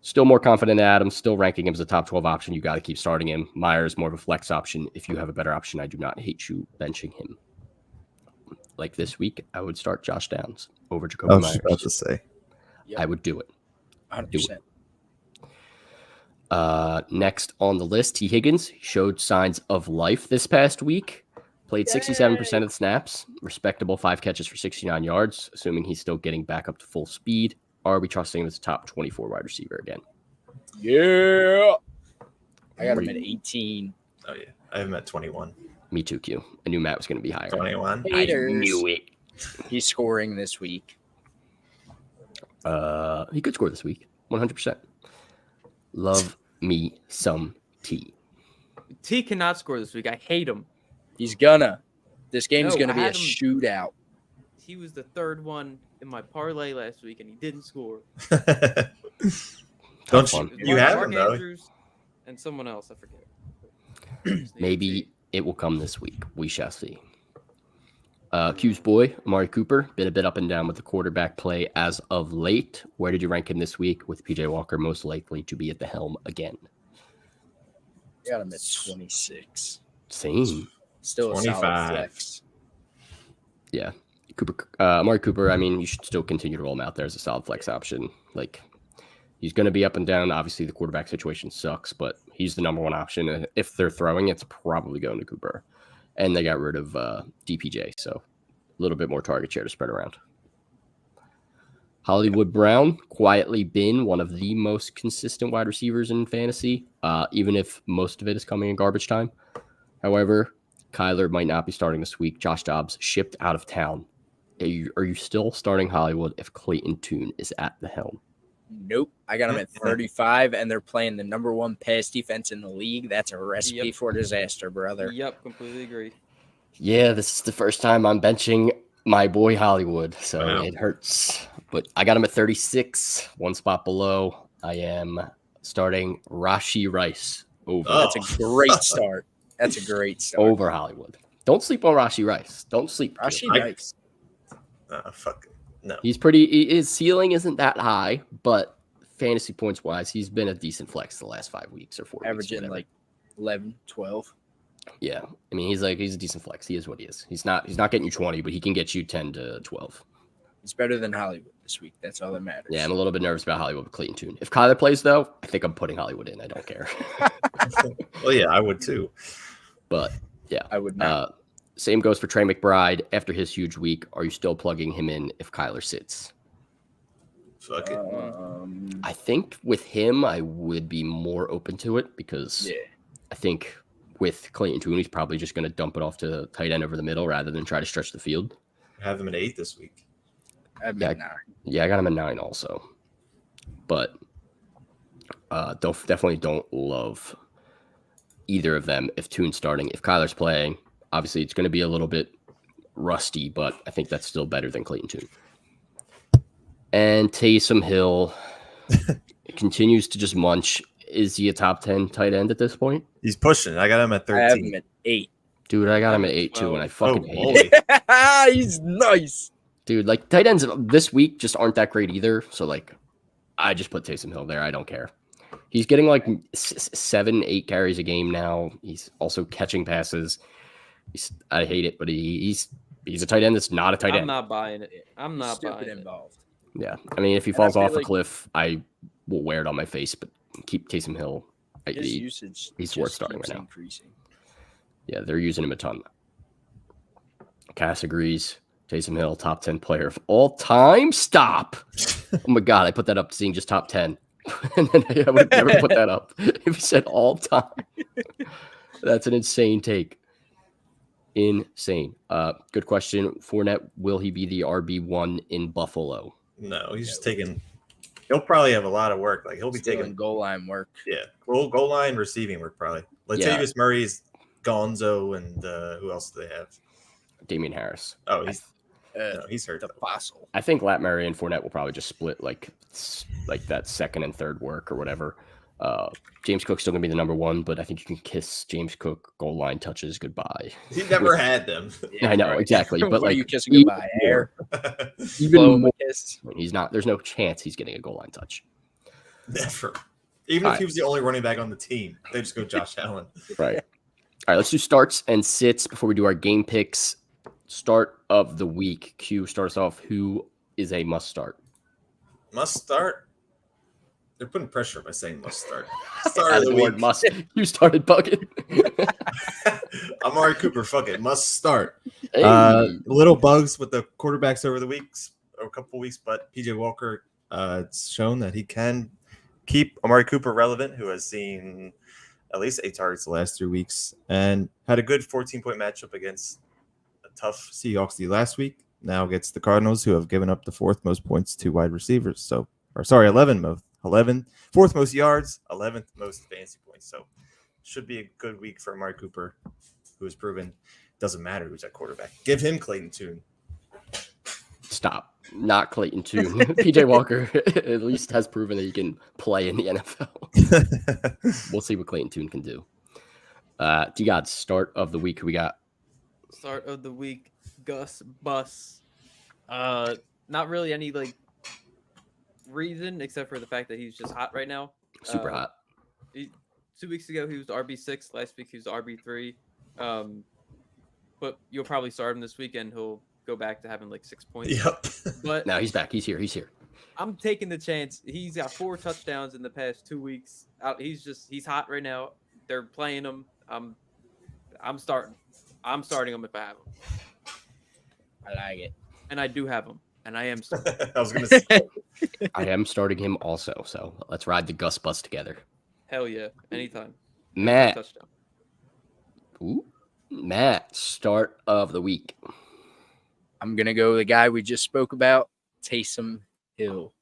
still more confident in Adams, still ranking him as a top 12 option. You got to keep starting him. Myers, more of a flex option. If you have a better option, I do not hate you benching him. Like this week, I would start Josh Downs over Jacoby Myers. about to say. Yep. I would do it. 100%. Next on the list, T. Higgins showed signs of life this past week. Played 67% of the snaps, respectable 5 catches for 69 yards, assuming he's still getting back up to full speed. Are we trusting him as a top 24 wide receiver again? Yeah. I got him at 18. Oh, yeah. I have him at 21. Me too, Q. I knew Matt was going to be higher. 21. I knew it. He's scoring this week. He could score this week, 100%. Love me some T. T cannot score this week. I hate him. He's gonna. This game's No, gonna I be a had him- shootout. He was the third one in my parlay last week, and he didn't score. Don't Tough you, one. It was you have Mark him though? Andrews and someone else. I forget. Maybe it will come this week. We shall see. Q's boy, Amari Cooper, been a bit up and down with the quarterback play as of late. Where did you rank him this week with PJ Walker most likely to be at the helm again? Got him at 26. Same. Still a 25. solid flex. Yeah. Amari Cooper, I mean, you should still continue to roll him out there as a solid flex option. Like, he's going to be up and down. Obviously, the quarterback situation sucks, but he's the number one option. And if they're throwing, it's probably going to Cooper. And they got rid of DPJ, so a little bit more target share to spread around. Hollywood Brown, quietly been one of the most consistent wide receivers in fantasy, even if most of it is coming in garbage time. However, Kyler might not be starting this week. Josh Dobbs shipped out of town. Are you still starting Hollywood if Clayton Tune is at the helm? Nope. I got him at 35, and they're playing the number one pass defense in the league. That's a recipe for disaster, brother. Yep, completely agree. Yeah, this is the first time I'm benching my boy Hollywood, so Wow. it hurts. But I got him at 36, one spot below. I am starting Rashee Rice over That's a great start. That's a great start. over Hollywood. Don't sleep on Rashee Rice. Don't sleep. Rashee I- Rice. Fuck it. No. He's pretty. His ceiling isn't that high, but fantasy points wise, he's been a decent flex the last 5 weeks or 4 weeks. Averaging whatever. like 11, 12. Yeah, I mean, he's a decent flex. He is what he is. He's not getting you 20, but he can get you 10 to 12. It's better than Hollywood this week. That's all that matters. Yeah, I'm a little bit nervous about Hollywood with Clayton Tune. If Kyler plays, though, I think I'm putting Hollywood in. I don't care. Well, yeah, I would too. But yeah, I would not. same goes for Trey McBride. After his huge week, are you still plugging him in if Kyler sits? Fuck it. I think with him, I would be more open to it because Yeah. I think with Clayton Tune, he's probably just going to dump it off to the tight end over the middle rather than try to stretch the field. Have him at 8 this week. I'd Yeah. be not. Yeah, I got him at 9 also. But definitely don't love either of them if Tune's starting. If Kyler's playing, obviously it's going to be a little bit rusty, but I think that's still better than Clayton Tune. And Taysom Hill continues to just munch. Is he a top 10 tight end at this point? He's pushing. I got him at I have 13. him at 8. Dude, I got him at 8 too, and I fucking hate it. holy. He's nice. Dude, like tight ends this week just aren't that great either. So like, I just put Taysom Hill there. I don't care. He's getting like 7-8 carries a game now. He's also catching passes. I hate it, but he's a tight end that's not a tight I'm end. not buying it. I'm not Stupid buying it. involved. Yeah, I mean, if he And falls I feel off a like- cliff, I will wear it on my face. But keep Taysom Hill. His usage he's just worth starting keeps right now. increasing. Yeah, they're using him a ton. Cass agrees. Taysom Hill, top 10 player of all time. Stop. Oh my God, I put that up seeing just top 10. And then I would never put that up if he said all time. That's an insane take. Insane. Good question. Fournette, will he be the RB1 in Buffalo? No, he's just taking. He'll probably have a lot of work. Like he'll be Still taking. in goal line work. Yeah, goal line receiving work probably. Latavius Murray's Gonzo and who else do they have? Damian Harris. Oh, he's hurt. The fossil. I think Lat Murray and Fournette will probably just split like that second and third work or whatever. James Cook's still gonna be the number one, but I think you can kiss James Cook goal line touches goodbye. He never had them. I know exactly, but What are like you kissing goodbye? Air. Blow him even a kiss. he's not. There's no chance he's getting a goal line touch. Never. Even if he was the only running back on the team, they just go Josh Allen. Right. All right. Let's do starts and sits before we do our game picks. Start of the week. Q starts off. Who is a must start? Must start. They're putting pressure by saying must start. Start of the word week. must. You started bugging. Amari Cooper, fuck it, must start. Hey. Little bugs with the quarterbacks over the weeks, or a couple weeks, but PJ Walker, it's shown that he can keep Amari Cooper relevant, who has seen at least 8 targets the last 3 weeks and had a good 14-point matchup against a tough Seahawks D last week. Now gets the Cardinals, who have given up the 4th most points to wide receivers. 11 fourth most yards, 11th most fantasy points. So should be a good week for Amari Cooper, who has proven doesn't matter who's at quarterback. Give him Clayton Tune. Stop. Not Clayton Tune. PJ Walker at least has proven that he can play in the NFL. We'll see what Clayton Tune can do. D-God, start of the week. Who we got? Start of the week, Gus Bus. Not really any reason except for the fact that he's just hot right now. Super hot. 2 weeks ago he was RB6. Last week he was RB3. But you'll probably start him this weekend. He'll go back to having 6 points. Yep. But No, he's back. He's here. I'm taking the chance. He's got 4 touchdowns in the past 2 weeks. He's hot right now. They're playing him. I'm starting him if I have him. I like it. And I do have him. And I am starting. I was going to say. I am starting him also. So let's ride the Gus bus together. Hell yeah. Anytime. Matt. Touchdown. Ooh. Matt, start of the week. I'm going to go with the guy we just spoke about, Taysom Hill.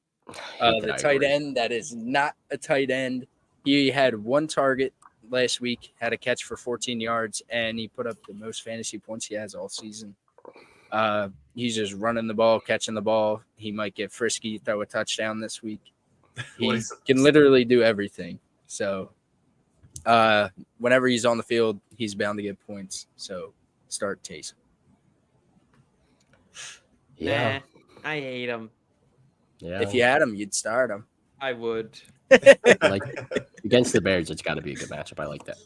The tight end that is not a tight end. He had 1 target last week, had a catch for 14 yards, and he put up the most fantasy points he has all season. He's just running the ball, catching the ball. He might get frisky, throw a touchdown this week. He can literally do everything. So whenever he's on the field, he's bound to get points. So start Taysom. Yeah. Nah, I hate him. Yeah. If you had him, you'd start him. I would. Against the Bears, it's got to be a good matchup. I like that.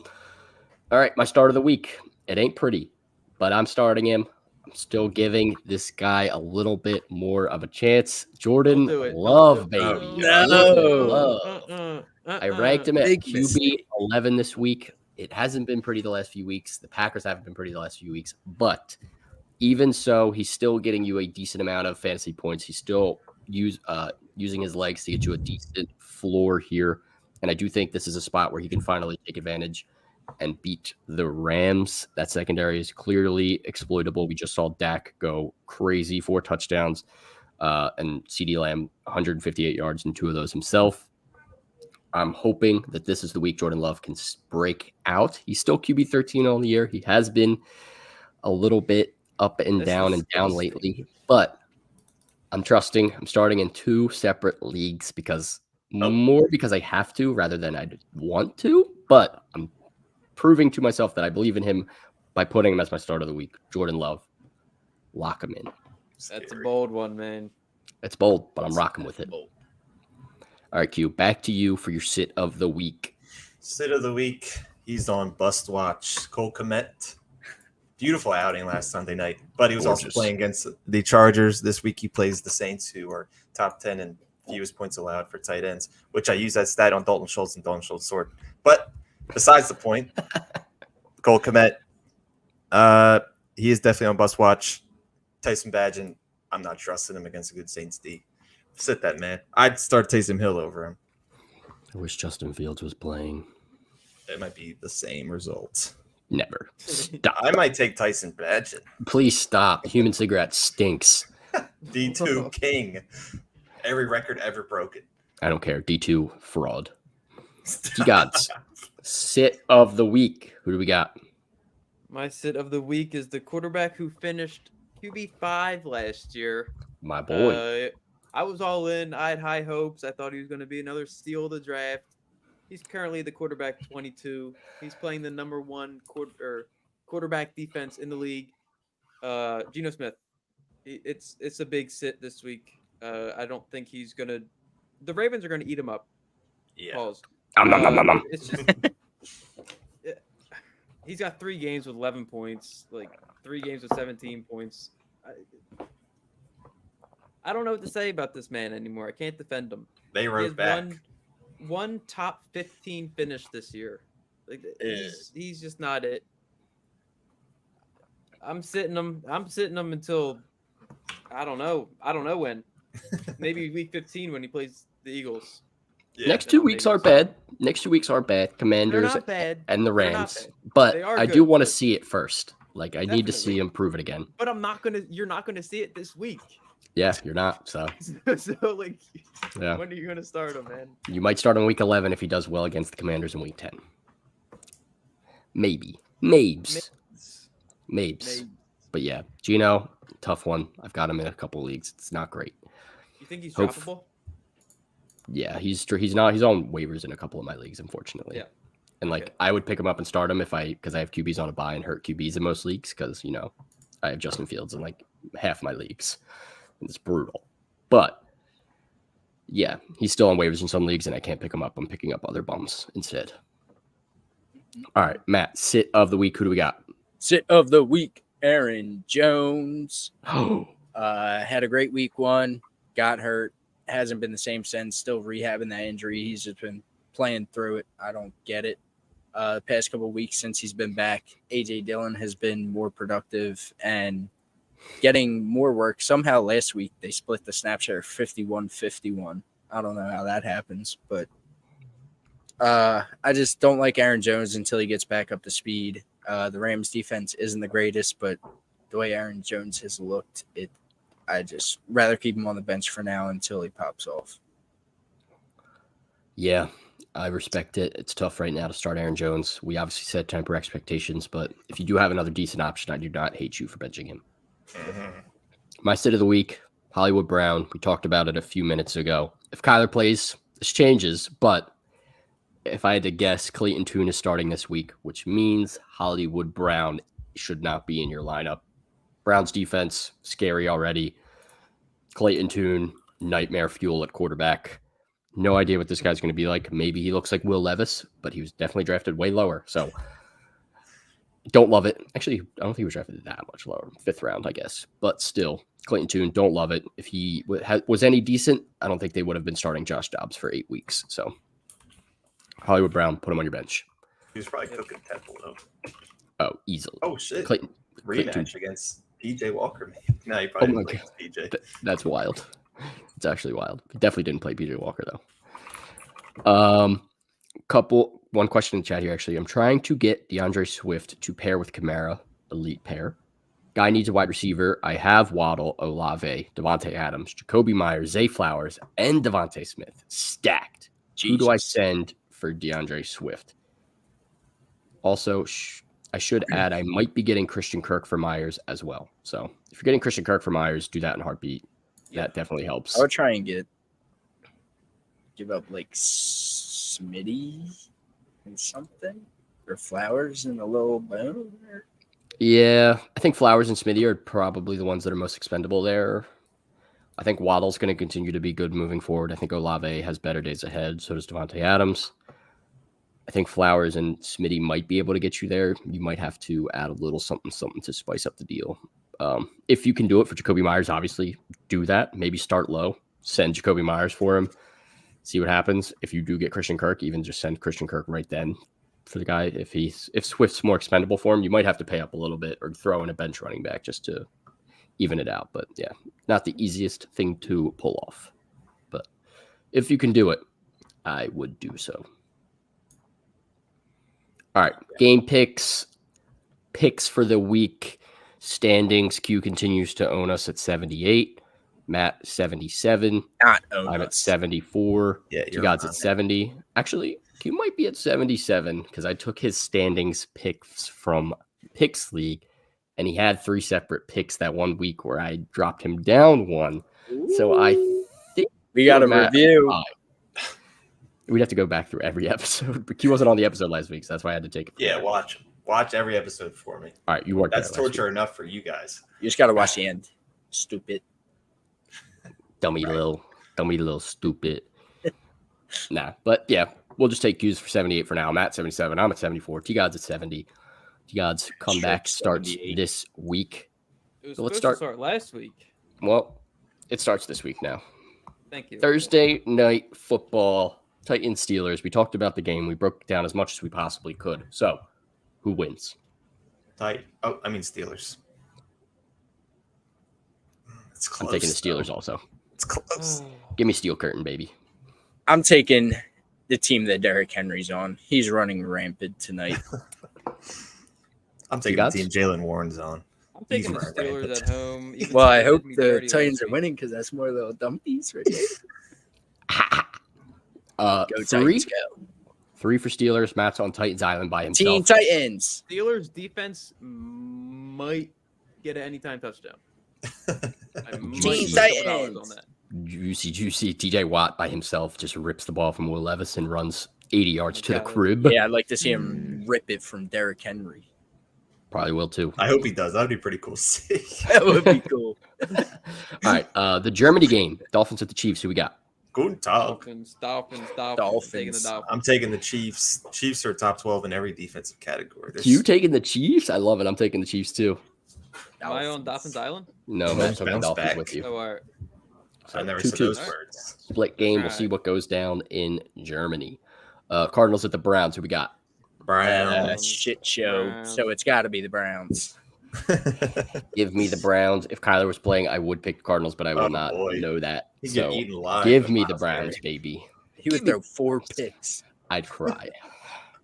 All right, my start of the week. It ain't pretty, but I'm starting him. I'm still giving this guy a little bit more of a chance. Jordan Love, baby. Love. I ranked him at QB 11 this week. It hasn't been pretty the last few weeks. The Packers haven't been pretty the last few weeks, but even so, he's still getting you a decent amount of fantasy points. He's still using his legs to get you a decent floor here. And I do think this is a spot where he can finally take advantage and beat the Rams. That secondary is clearly exploitable. We just saw Dak go crazy, 4 touchdowns, and CeeDee Lamb 158 yards and 2 of those himself. I'm hoping that this is the week Jordan Love can break out. He's still QB 13 all the year. He has been a little bit up and down lately, but I'm trusting. I'm starting in 2 separate leagues because I have to rather than I want to, but I'm proving to myself that I believe in him by putting him as my start of the week. Jordan Love. Lock him in. That's a bold one, man. It's bold, but I'm rocking with it. All right, Q, back to you for your sit of the week. Sit of the week. He's on bust watch. Cole Kmet. Beautiful outing last Sunday night, but he was also playing against the Chargers. This week he plays the Saints, who are top 10 in fewest points allowed for tight ends, which I use that stat on Dalton Schultz and Dalton Schultz sword. But besides the point, Cole Kmet, he is definitely on bust watch. Tyson Badgett, I'm not trusting him against a good Saints D. Sit that, man. I'd start Taysom Hill over him. I wish Justin Fields was playing. It might be the same result. Never. Stop. I might take Tyson Badgett. Please stop. Human cigarette stinks. D2 king. Every record ever broken. I don't care. D2 fraud. You got sit of the week. Who do we got? My sit of the week is the quarterback who finished QB5 last year. My boy. I was all in. I had high hopes. I thought he was going to be another steal of the draft. He's currently the quarterback 22. He's playing the number 1 quarterback defense in the league. Geno Smith. It's a big sit this week. I don't think he's going to – the Ravens are going to eat him up. Yeah. Pause. It's just he's got 3 games with 11 points, 3 games with 17 points. I don't know what to say about this man anymore. I can't defend him. They wrote back. One top 15 finish this year. He's just not it. I'm sitting him until I don't know when. Maybe week 15 when he plays the Eagles. Yeah. Next 2 weeks aren't bad. Commanders and the Rams. But I do want to see it first. I need to see him prove it again. But you're not gonna see it this week. Yeah, you're not. So So like, yeah, when are you gonna start him, man? you might start in week 11 if he does well against the Commanders in week 10. Maybe. Mabes. Maybe. But yeah, Gino, tough one. I've got him in a couple leagues. It's not great. You think he's Hope- droppable? Yeah, he's not. He's on waivers in a couple of my leagues, unfortunately. Yeah. And like, Okay. I would pick him up and start him because I have QBs on a bye and hurt QBs in most leagues because I have Justin Fields in like half my leagues. And it's brutal. But yeah, he's still on waivers in some leagues, and I can't pick him up. I'm picking up other bums instead. All right, Matt, sit of the week. Who do we got? Sit of the week, Aaron Jones. Oh, Had a great week 1, got hurt, hasn't been the same since, still rehabbing that injury. He's just been playing through it. I don't get it. The past couple of weeks since he's been back, A.J. Dillon has been more productive and getting more work. Somehow last week they split the snap share 51-51. I don't know how that happens, but I just don't like Aaron Jones until he gets back up to speed. The Rams defense isn't the greatest, but the way Aaron Jones has looked, I just rather keep him on the bench for now until he pops off. yeah, I respect it. It's tough right now to start Aaron Jones. We obviously set temper expectations, but if you do have another decent option, I do not hate you for benching him. My sit of the week, Hollywood Brown. We talked about it a few minutes ago. If Kyler plays, this changes, but if I had to guess, Clayton Tune is starting this week, which means Hollywood Brown should not be in your lineup. Brown's defense, scary already. Clayton Tune, nightmare fuel at quarterback. No idea what this guy's going to be like. Maybe he looks like Will Levis, but he was definitely drafted way lower. So don't love it. Actually, I don't think he was drafted that much lower. 5th round, I guess. But still, Clayton Tune, don't love it. If he was any decent, I don't think they would have been starting Josh Dobbs for 8 weeks. So Hollywood Brown, put him on your bench. He was probably cooking Temple though. Oh, easily. Oh shit! Clayton Rematch against PJ Walker. No, he probably didn't play PJ. That's wild. It's actually wild. He definitely didn't play PJ Walker though. One question in the chat here. Actually, I'm trying to get DeAndre Swift to pair with Kamara, elite pair. Guy needs a wide receiver. I have Waddle, Olave, Devontae Adams, Jacoby Myers, Zay Flowers, and Devontae Smith stacked. Jesus. Who do I send for DeAndre Swift? Also, I should add I might be getting Christian Kirk for Myers as well. So if you're getting Christian Kirk for Myers, do that in a heartbeat. That definitely helps. I would try and give up like Smitty and something, or Flowers and a little bone. Yeah, I think Flowers and Smithy are probably the ones that are most expendable there. I think Waddle's going to continue to be good moving forward. I think Olave has better days ahead. So does Devontae Adams. I think Flowers and Smitty might be able to get you there. You might have to add a little something to spice up the deal. If you can do it for Jacoby Myers, obviously do that. Maybe start low, send Jacoby Myers for him, see what happens. If you do get Christian Kirk, even just send Christian Kirk right then for the guy. If Swift's more expendable for him, you might have to pay up a little bit or throw in a bench running back just to even it out. But yeah, not the easiest thing to pull off. But if you can do it, I would do so. All right, game picks for the week. Standings, Q continues to own us at 78. Matt, 77. Not own I'm us. at 74. Yeah, You guys at 70. Actually, Q might be at 77 because I took his standings picks from Picks League, and he had 3 separate picks that one week where I dropped him down 1. So I think We got a Matt, review. we'd have to go back through every episode. But Q wasn't on the episode last week, so that's why I had to take it. Yeah, watch every episode for me. All right, you weren't. That's there last torture week. enough for you guys. You just got to watch the end. Stupid. Dummy little stupid. Nah, but yeah, we'll just take Q's for 78 for now. I'm at 77. I'm at 74. T-God's at 70. T-God's comeback starts 78. this week. It was So let's supposed to start last week. Well, it starts this week now. Thank you. Thursday night football, Titans Steelers. We talked about the game. We broke it down as much as we possibly could. So, who wins? Steelers. It's close. I'm taking the Steelers though. also. It's close. Give me Steel Curtain, baby. I'm taking the team that Derrick Henry's on. He's running rampant tonight. I'm taking the team Jalen Warren's on. I'm taking the He's right, Steelers but- at home. even Well, though I they hope did me the dirty Titans last are week. winning because that's more little dumpies right there. Go Three Titans, go. for Steelers. Matt's on Titans Island by himself. Teen Titans. Steelers defense might get an anytime touchdown. I might Teen put a couple dollars Titans. on that. Juicy. TJ Watt by himself just rips the ball from Will Levis and runs 80 yards to the Got it. crib. Yeah, I'd like to see him rip it from Derrick Henry. Probably will too. I hope he does. That'd be pretty cool to see. That would be cool. All right. The Germany game. Dolphins at the Chiefs. Who we got? Guten Tag. Dolphins. Taking the Dolphins. Dolphins. I'm taking the Chiefs. Chiefs are top 12 in every defensive category. There's You taking the Chiefs? I love it. I'm taking the Chiefs too. Am I on Dolphins Island? No, Mahomes Matt took the bounce Dolphins back. with you. Oh, all right. I never 2-2. said those words. Split game. We'll see Alright. what goes down in Germany. Cardinals at the Browns. Who we got? Browns. Shit show. Browns. So it's got to be the Browns. Give me the Browns. If Kyler was playing, I would pick the Cardinals, but I will Oh, not boy. know that. He So get eaten alive. give by me the Miles Browns, Garrett. baby. He would throw 4 picks. I'd cry.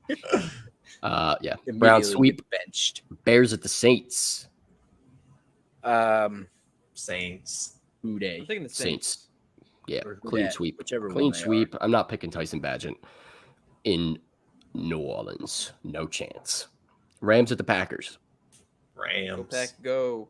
Yeah. Immediately Browns sweep. get benched. Bears at the Saints. Saints. Who I'm day? taking the Saints. Saints. Yeah. Or who Clean dat, sweep. whichever Clean one they sweep. I'm not picking Tyson Badgett in New Orleans. No chance. Rams at the Packers. Rams. Go Pack, go.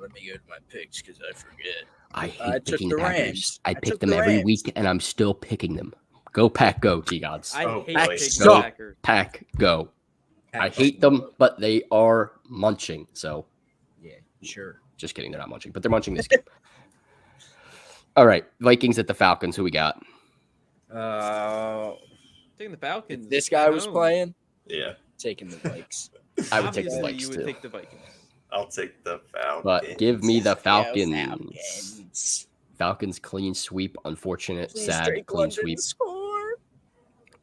Let me go to my picks because I forget. I I hate took picking the the Packers. Rams. I I pick took them the every Rams. week, and I'm still picking them. Go Pack, go, T-Gods. I Oh, hate boy. taking Go. the Packers. Pack, go. I hate them, but they are munching. So Yeah, sure. just kidding. They're not munching, but they're munching this game. All right. Vikings at the Falcons. Who we got? Taking the Falcons. If this guy was No. playing, Yeah. taking the Vikes. I would take the Obviously, Vikes you would too. take the Vikings. I'll take the Falcons. But give me the Falcons. Falcons. Falcons clean sweep. Unfortunate, Please, sad Drake clean London sweep. score.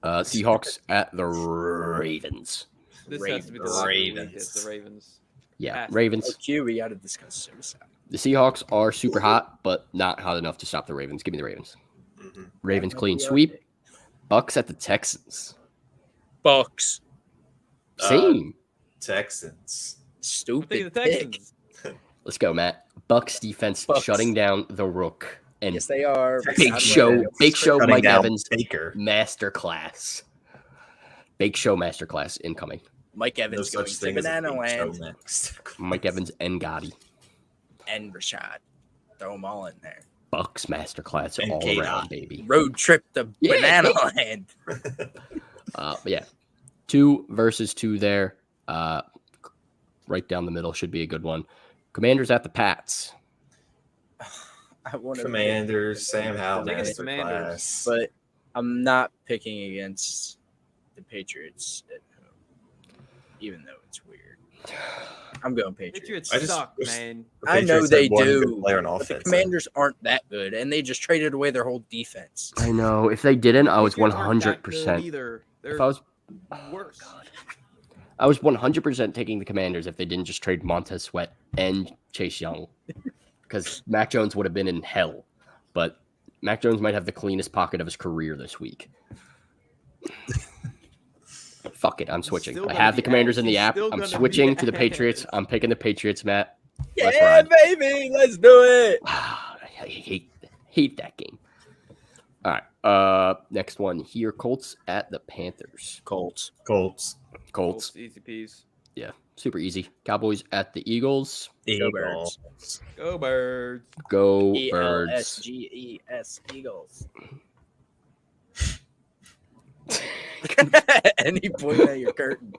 Seahawks at the Ravens. This has to be the Ravens. lock of the week. Ravens. It's the Ravens. Yeah, Pass. Ravens. OQ, we got to discuss suicide. The Seahawks are super hot, but not hot enough to stop the Ravens. Give me the Ravens. Mhm. Ravens That might clean be our sweep. pick. Bucks at the Texans. Bucks. Same. Texans. I'm taking Stupid the pick. Texans. Let's go, Matt. Bucks defense Bucks. shutting down the Rook. And Yes, they are. Texans. Big Show, Big Show, Cutting Mike down Evans Baker. masterclass. Big Show masterclass incoming. Mike No Evans such going to thing as a Banana big show Land next. Mike Evans and Gotti. and Rashad. Throw them all in there. Bucks masterclass And all K-Dot. around, baby. Road trip to Yeah, Banana yeah. Land. But yeah, 2 versus 2 there. Right down the middle should be a good one. Commanders at the Pats. I want to Commanders, Sam Howell, Taking the master Commanders. class. but I'm not picking against the Patriots at home, even though it's weird. I'm going Patriots. Patriots I just suck, wish- man. The I know Patriots they had one good do, player on But the offense. Commanders aren't that good, and they just traded away their whole defense. I know. If they didn't, I was Patriots aren't that good 100%. Either. If They're I was worse. I was 100% taking the Commanders if they didn't just trade Montez Sweat and Chase Young, because Mac Jones would have been in hell. But Mac Jones might have the cleanest pocket of his career this week. Fuck it, I'm switching. still I gonna have the be Commanders ass. in the He's app. still I'm gonna switching be to the Patriots. ass. I'm picking the Patriots, Matt. Let's Yeah, ride. baby, let's do it. I hate that game. All right, next one here: Colts at the Panthers. Colts. Colts. Colts, Easy peas. yeah, super easy. Cowboys at the Eagles. Go Eagles. Go Birds. Go E Birds. ELSGES Eagles. Any point at your curtain.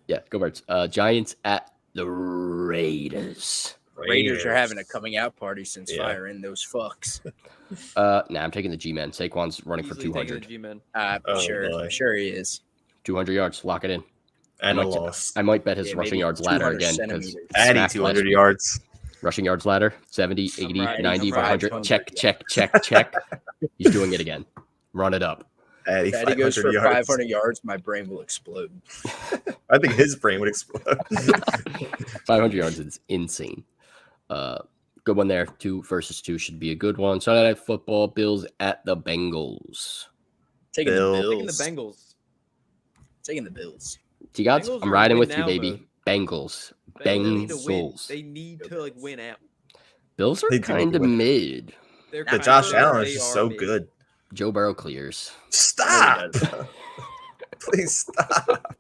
Yeah, go Birds. Giants at the Raiders. Raiders are having a coming out party since Yeah. firing those fucks. Nah, I'm taking the G-Man. Saquon's running for Easily taking 200. the G-men. Oh, Sure, boy. sure he is. 200 yards. Lock it in. And a I might- loss. I might bet his Yeah, rushing maybe yards ladder 200 again. Because centimeters. Adding 200 yards. rushing yards ladder 70, 80, riding, 90, I'm 100. riding. Check. He's doing it again. Run it up. Adding If Eddie goes for 500 yards. 500 yards, my brain will explode. I think his brain would explode. 500 yards is insane. Good one there. 2 versus 2 should be a good one. Sunday Night Football. Bills at the Bengals. Taking Bills. the Taking the Bills. Bengals. Taking the Bills. T-Gods, Bengals I'm are riding win with you, now baby. mode. Bengals. Bengals need to win. Bengals. They need to like win out. Bills are They do need to kind of win. mid. They're The kinda Josh good, Allen they is just are so mid. good. Joe Burrow clears. Stop. Please stop.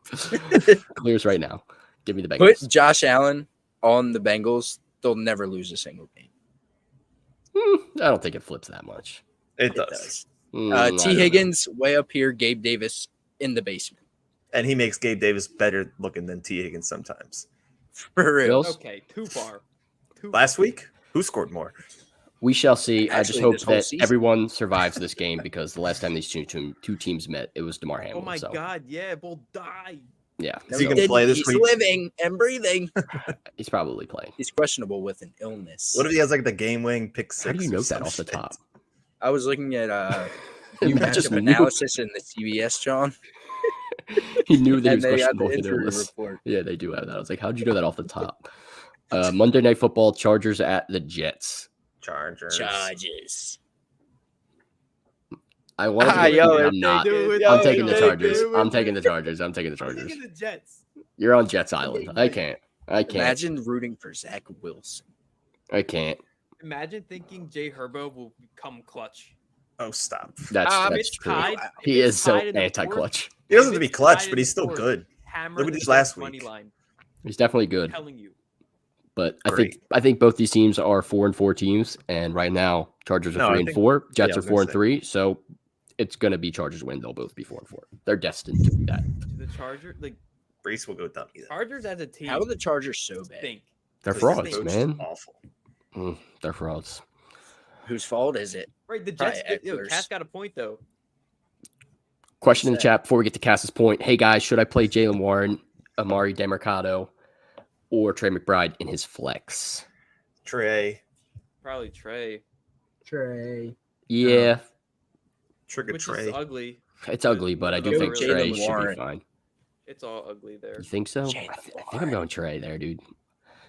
Clears right now. Give me the Put Bengals. Josh Allen on the Bengals. They'll never lose a single game. I don't think it flips that much. It It does. does. I T. don't know. Higgins way up here. Gabe Davis in the basement. And he makes Gabe Davis better looking than T. Higgins sometimes. For real. Bills? Okay, too far. Last week, who scored more? We shall see. I just Actually, hope this whole that season. everyone survives this game because the last time these two teams met, it was DeMar Hamlin. Oh my so, God, yeah, we'll die. yeah. Is he so gonna play this He's week? living and breathing. he's probably playing. He's questionable with an illness. What if he has like the game winning pick six? How do you or know that some off the shit? top? I was looking at You matchup just knew. analysis in the CBS, John, He knew that he and was they got questionable the with an injury illness. report. Yeah, they do have that. I was like, how'd you know that off the top? Monday Night Football, Chargers at the Jets. Chargers. Charges. I want to Ah, do it, yo, but if I'm they not. do it, I'm they taking the do it, Chargers. do it, I'm taking do the it. Chargers. I'm taking the I'm Chargers. thinking the Jets. You're on Jets Island. I can't. I can't. Imagine rooting for Zach Wilson. I can't. Imagine thinking Jay Herbo will become clutch. Oh, stop. That's If that's it's true. tied- He if is it's so tied in the fourth, anti-clutch. He doesn't if have to be it's clutch, tied but in he's the still fourth, good. Hammer Look what the he did last Jets money week. line. He's definitely I'm good. telling you. But Great. I think both these teams are 4-4 teams, and right now Chargers are No, I 3-4. Jets I are was gonna 4-3. So it's gonna be Chargers win. They'll both be 4-4. They're destined to do that. To the Chargers, like Brees will go dummy. then. Chargers as a team. How are the Chargers so bad? Think They're Because frauds, his coach is man. Awful. They're frauds. Whose fault is it? right? The Probably Jets. Eckler's. Cass got a point though. Question in the What's chat before we get to Cass's point. Hey guys, should I play Jalen Warren, Amari DeMarcado, or Trey McBride in his flex? Trey. Probably Trey, Trey. Yeah, Trigger which Trey. is ugly. it's ugly, but I do Go think Jalen Trey should be Warren. fine. It's all ugly there. You think so? Jalen I think I'm Warren. going Trey there, dude.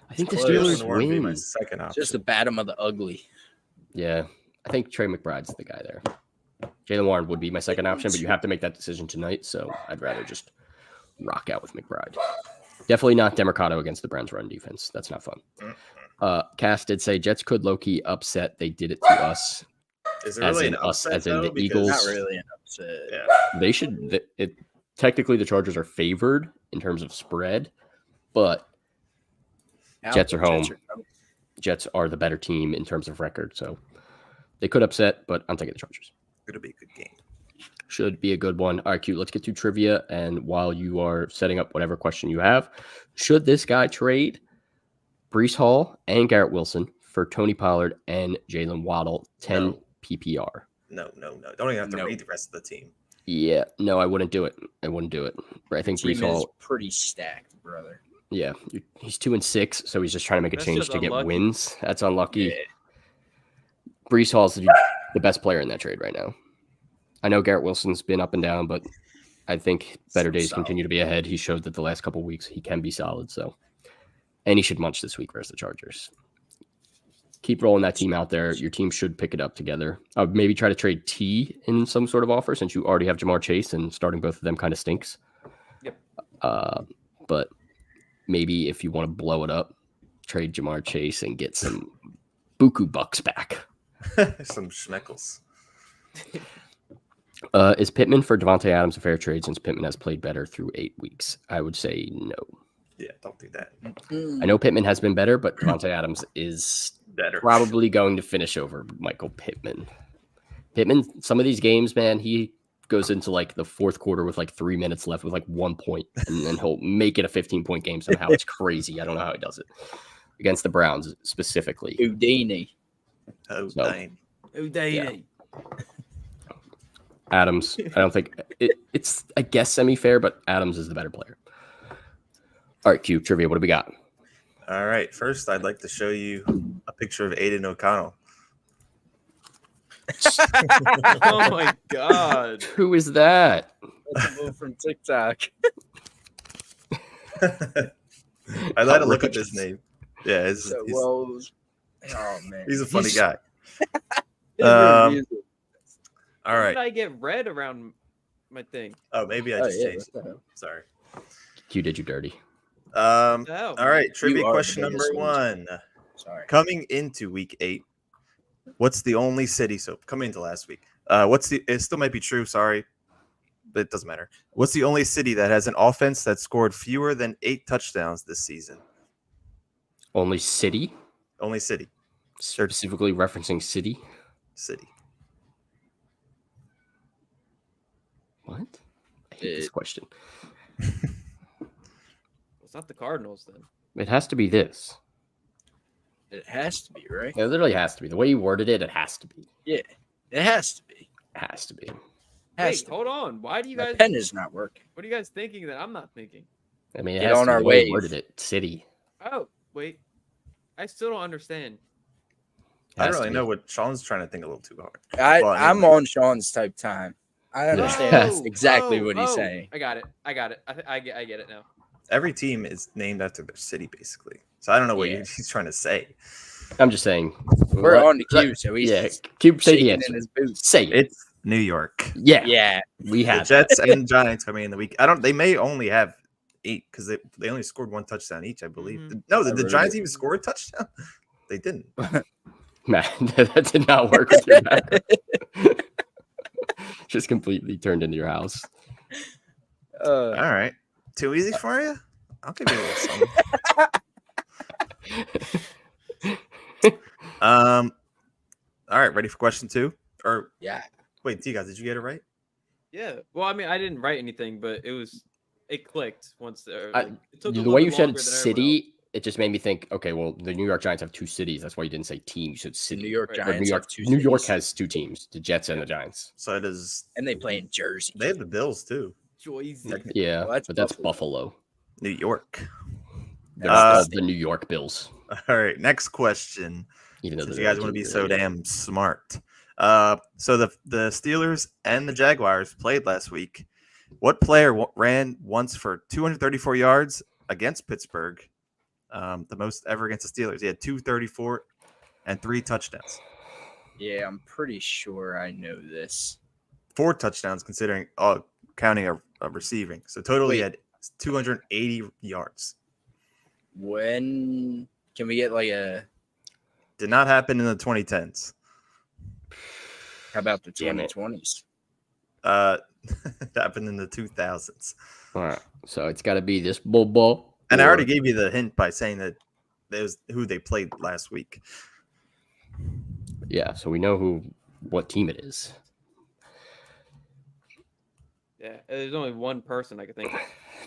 I think the Close. Steelers Jalen Warren would be my win. second option. Just the bottom of the ugly. Yeah, I think Trey McBride's the guy there. Jalen Warren would be my second option, but you have to make that decision tonight, so I'd rather just rock out with McBride. Definitely not DeMarcado against the Browns' run defense. That's not fun. Cass did say Jets could low-key upset. They did it to us. Is there as really in an us, upset, as in though? the Because- Eagles. Not really an upset. Yeah. They should. Technically, the Chargers are favored in terms of spread, but Jets are home. Jets are the better team in terms of record, so they could upset, but I'm taking the Chargers. It'll be a good game. Should be a good one. All right, Q, let's get to trivia. And while you are setting up whatever question you have, should this guy trade Brees Hall and Garrett Wilson for Tony Pollard and Jalen Waddle, 10 No. PPR? No. Don't even have to No. read the rest of the team. Yeah, no, I wouldn't do it. I wouldn't do it. I think Team Brees is Hall, pretty stacked, brother. yeah, he's 2-6, so he's just trying to make a That's change just to get unlucky. wins. That's unlucky. Yeah. Brees Hall's the best player in that trade right now. I know Garrett Wilson's been up and down, but I think better So days solid. continue to be ahead. He showed that the last couple weeks he can be solid. So, and he should munch this week versus the Chargers. Keep rolling that team out there. Your team should pick it up together. Maybe try to trade T in some sort of offer since you already have Jamar Chase and starting both of them kind of stinks. Yep. But maybe if you want to blow it up, trade Jamar Chase and get some buku bucks back. Some schmeckles. Is Pittman for Devontae Adams a fair trade since Pittman has played better through 8 weeks? I would say no. Yeah, don't do that. I know Pittman has been better, but Devontae Adams is Better. probably going to finish over Michael Pittman. Pittman, some of these games, man, he goes into like the fourth quarter with like 3 minutes left with like 1 point, and then he'll make it a 15-point game somehow. It's crazy. I don't know how he does it. Against the Browns specifically. Houdini. Oh, So- dang. Uday. Adams, I don't think it's, I guess, semi-fair, but Adams is the better player. All right, Q, trivia, what do we got? All right. First, I'd like to show you a picture of Aiden O'Connell. Oh my God. Who is that? That's a move from TikTok. I had to look up his name. Yeah, he's Oh man, a funny guy. His Um, reviews are- All Why did right. I get red around my thing? Oh, maybe I Oh, just yeah, changed. what the hell? Sorry. Q did you dirty. All hell, right, trivia are the question number biggest loser. 1. Sorry. Coming into week 8, what's the only city? So coming into last week, it still might be true. Sorry, but it doesn't matter. What's the only city that has an offense that scored fewer than 8 touchdowns this season? Only city? Only city. Specifically referencing city? City. What? I hate this question. It's not the Cardinals then. It has to be this. It has to be, right? It literally has to be. The way you worded it, it has to be. Yeah, it has to be. It has to be. Has Wait, to hold be. on. Why do you My guys? pen is not working. What are you guys thinking that I'm not thinking? I mean, it Get has on to be. our The way you wave. worded it. City. Oh, wait. I still don't understand. I Has don't to really be. know what Sean's trying to think a little too hard. I'm on Sean's type time. I understand Oh, exactly oh, what he's oh, saying. I got it. I get it now. Every team is named after their city, basically. So I don't know what Yeah. he's trying to say. I'm just saying. We're on the cue, so he's Yeah, Cube, say the shaking answer. in his boots. Say it. It's New York. Yeah, Yeah, we The had Jets and Giants coming in the week. They may only have 8 because they only scored 1 touchdown each, I believe. Mhm. No, I did the wrote Giants it. even score a touchdown? They didn't. Man, that did not work with your math. Just completely turned into your house. All right. Too easy for you? I'll give you a little something. All right, ready for question 2? Or yeah. wait, T guys, did you get it right? Yeah. Well, I mean, I didn't write anything, but it clicked once. The It took a way little you bit said longer than everyone else. city, it just made me think. Okay, well, the New York Giants have 2 cities. That's why you didn't say team. You said The city. New York Right. Or Giants New York. have 2 New York cities, has 2 teams: the Jets and the Giants. So does and they play in Jersey. they have the Bills too. Joyzy. Yeah, Well, but that's Buffalo. New York. They're not Uh, called the New York Bills, All right, next question. even though Since they're you guys want to be so damn smart. So the Steelers and the Jaguars played last week. What player ran once for 234 yards against Pittsburgh? The most ever against the Steelers. He had 234 and 3 touchdowns. Yeah, I'm pretty sure I know this. 4 touchdowns considering counting a receiving. So total he Wait. had 280 yards. When can we get like a? Did not happen in the 2010s. How about the Damn it. 2020s? It happened in the 2000s. All right, so it's got to be this Bobo. And I already gave you the hint by saying that it was who they played last week. Yeah, so we know what team it is. Yeah. There's only one person I can think of.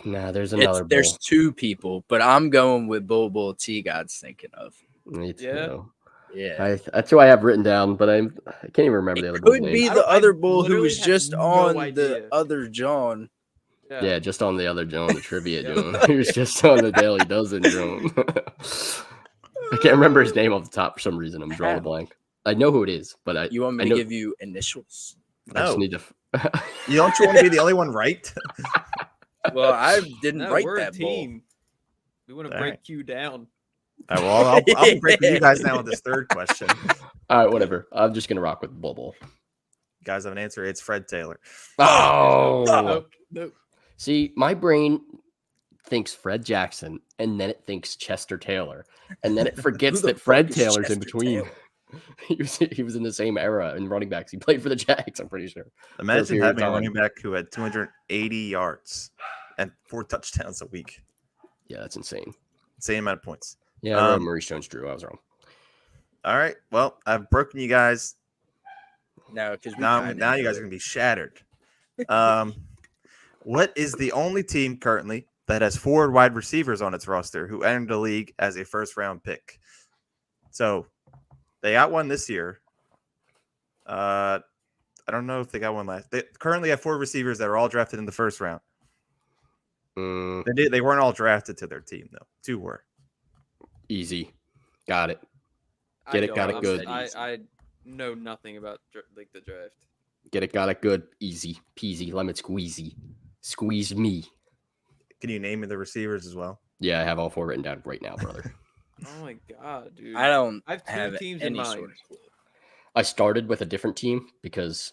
Nah, there's another. There's 2 people, but I'm going with Bull T. God's thinking of. Yeah. Yeah, That's who I have written down, but I can't even remember the it other bull's could name. be I the don't- I other bull who literally was have just no on the idea. other John. Yeah, just on the other John, the trivia Yeah. John. He was just on the Daily Dozen John. I can't remember his name off the top for some reason. I'm drawing a How? blank. I know who it is, but You want me I to know, give you initials? I just No. need to. Don't you want to be the only one right? Well, I didn't No, write we're a that bull. team. We want to All break right. you down. Well, I'll be breaking you guys now with this third question. All right, whatever. I'm just gonna rock with Bobo. You guys have an answer. It's Fred Taylor. Oh, Nope. see, my brain thinks Fred Jackson, and then it thinks Chester Taylor, and then it forgets Who the that Fred fuck is Taylor's in Chester between. Taylor? He was in the same era in running backs. He played for the Jags. I'm pretty sure. Imagine period of having a time. running back who had 280 yards and 4 touchdowns a week. Yeah, that's insane. Same amount of points. Yeah, I wrote Maurice Jones-Drew. I was wrong. All right. Well, I've broken you guys. No, because Now you guys are going to be shattered. What is the only team currently that has 4 wide receivers on its roster who entered the league as a first-round pick? So they got one this year. I don't know if they got one last. They currently have 4 receivers that are all drafted in the first round. They weren't all drafted to their team though. 2 were. Easy. Got it. I Get it, don't got it, know. good. I know nothing about the draft. Get it, got it, good. Easy peasy, lemon squeezy. Squeeze me. Can you name me the receivers as well? Yeah, I have all 4 written down right now, brother. Oh my god, dude! I don't I have 2 have teams in any mind. sort of clue. I started with a different team because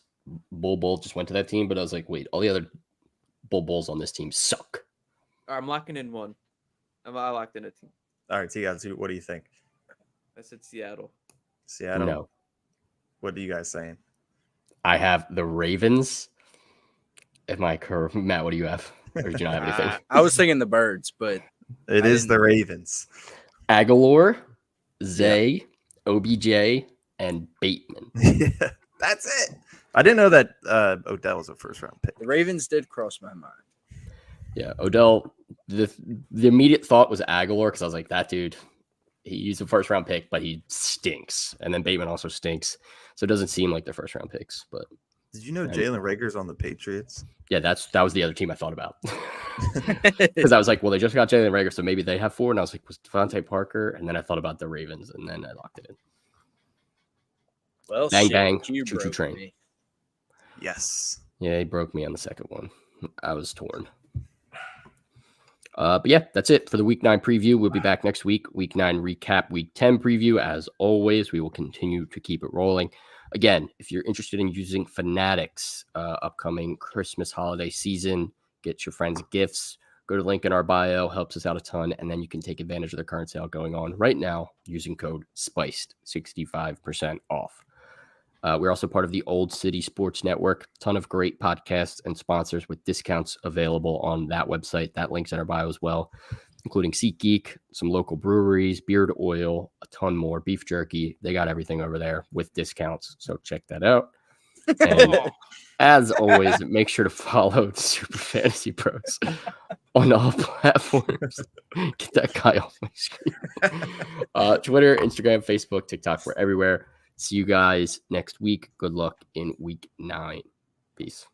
Bull just went to that team, but I was like, wait, all the other Bulls on this team suck. All right, I'm locking in one. I locked in a team. All right, T-Guys, what do you think? I said Seattle. Seattle? No. What are you guys saying? I have the Ravens. If my curve, Matt, what do you have? Or did you not have anything? I was thinking the Birds, but It I is the didn't- Ravens. Aguilar, Zay, OBJ, and Bateman. Yeah, that's it. I didn't know that Odell was a first-round pick. the Ravens did cross my mind. Yeah, Odell. The immediate thought was Aguilar because I was like, that dude, he's a first round pick, but he stinks. And then Bateman also stinks. So it doesn't seem like they're first round picks. But Did you know Jalen Rager's on the Patriots? yeah, that was the other team I thought about. Because I was like, well, they just got Jalen Rager, so maybe they have 4. And I was like, was Devontae Parker? And then I thought about the Ravens, and then I locked it in. Well, Bang, shit, bang, you choo-choo broke train. me. Yes. Yeah, he broke me on the second one. I was torn. But yeah, that's it for the Week 9 preview. We'll be back next week. Week 9 recap, Week 10 preview. As always, we will continue to keep it rolling. Again, if you're interested in using Fanatics upcoming Christmas holiday season, get your friends gifts. Go to the link in our bio, helps us out a ton, and then you can take advantage of the current sale going on right now using code SPICED, 65% off. We're also part of the Old City Sports Network. Ton of great podcasts and sponsors with discounts available on that website. That link's in our bio as well, including SeatGeek, some local breweries, beard oil, a ton more, beef jerky. They got everything over there with discounts. So check that out. And as always, make sure to follow Super Fantasy Pros on all platforms. Get that guy off my screen. Twitter, Instagram, Facebook, TikTok, we're everywhere. See you guys next week. Good luck in Week 9. Peace.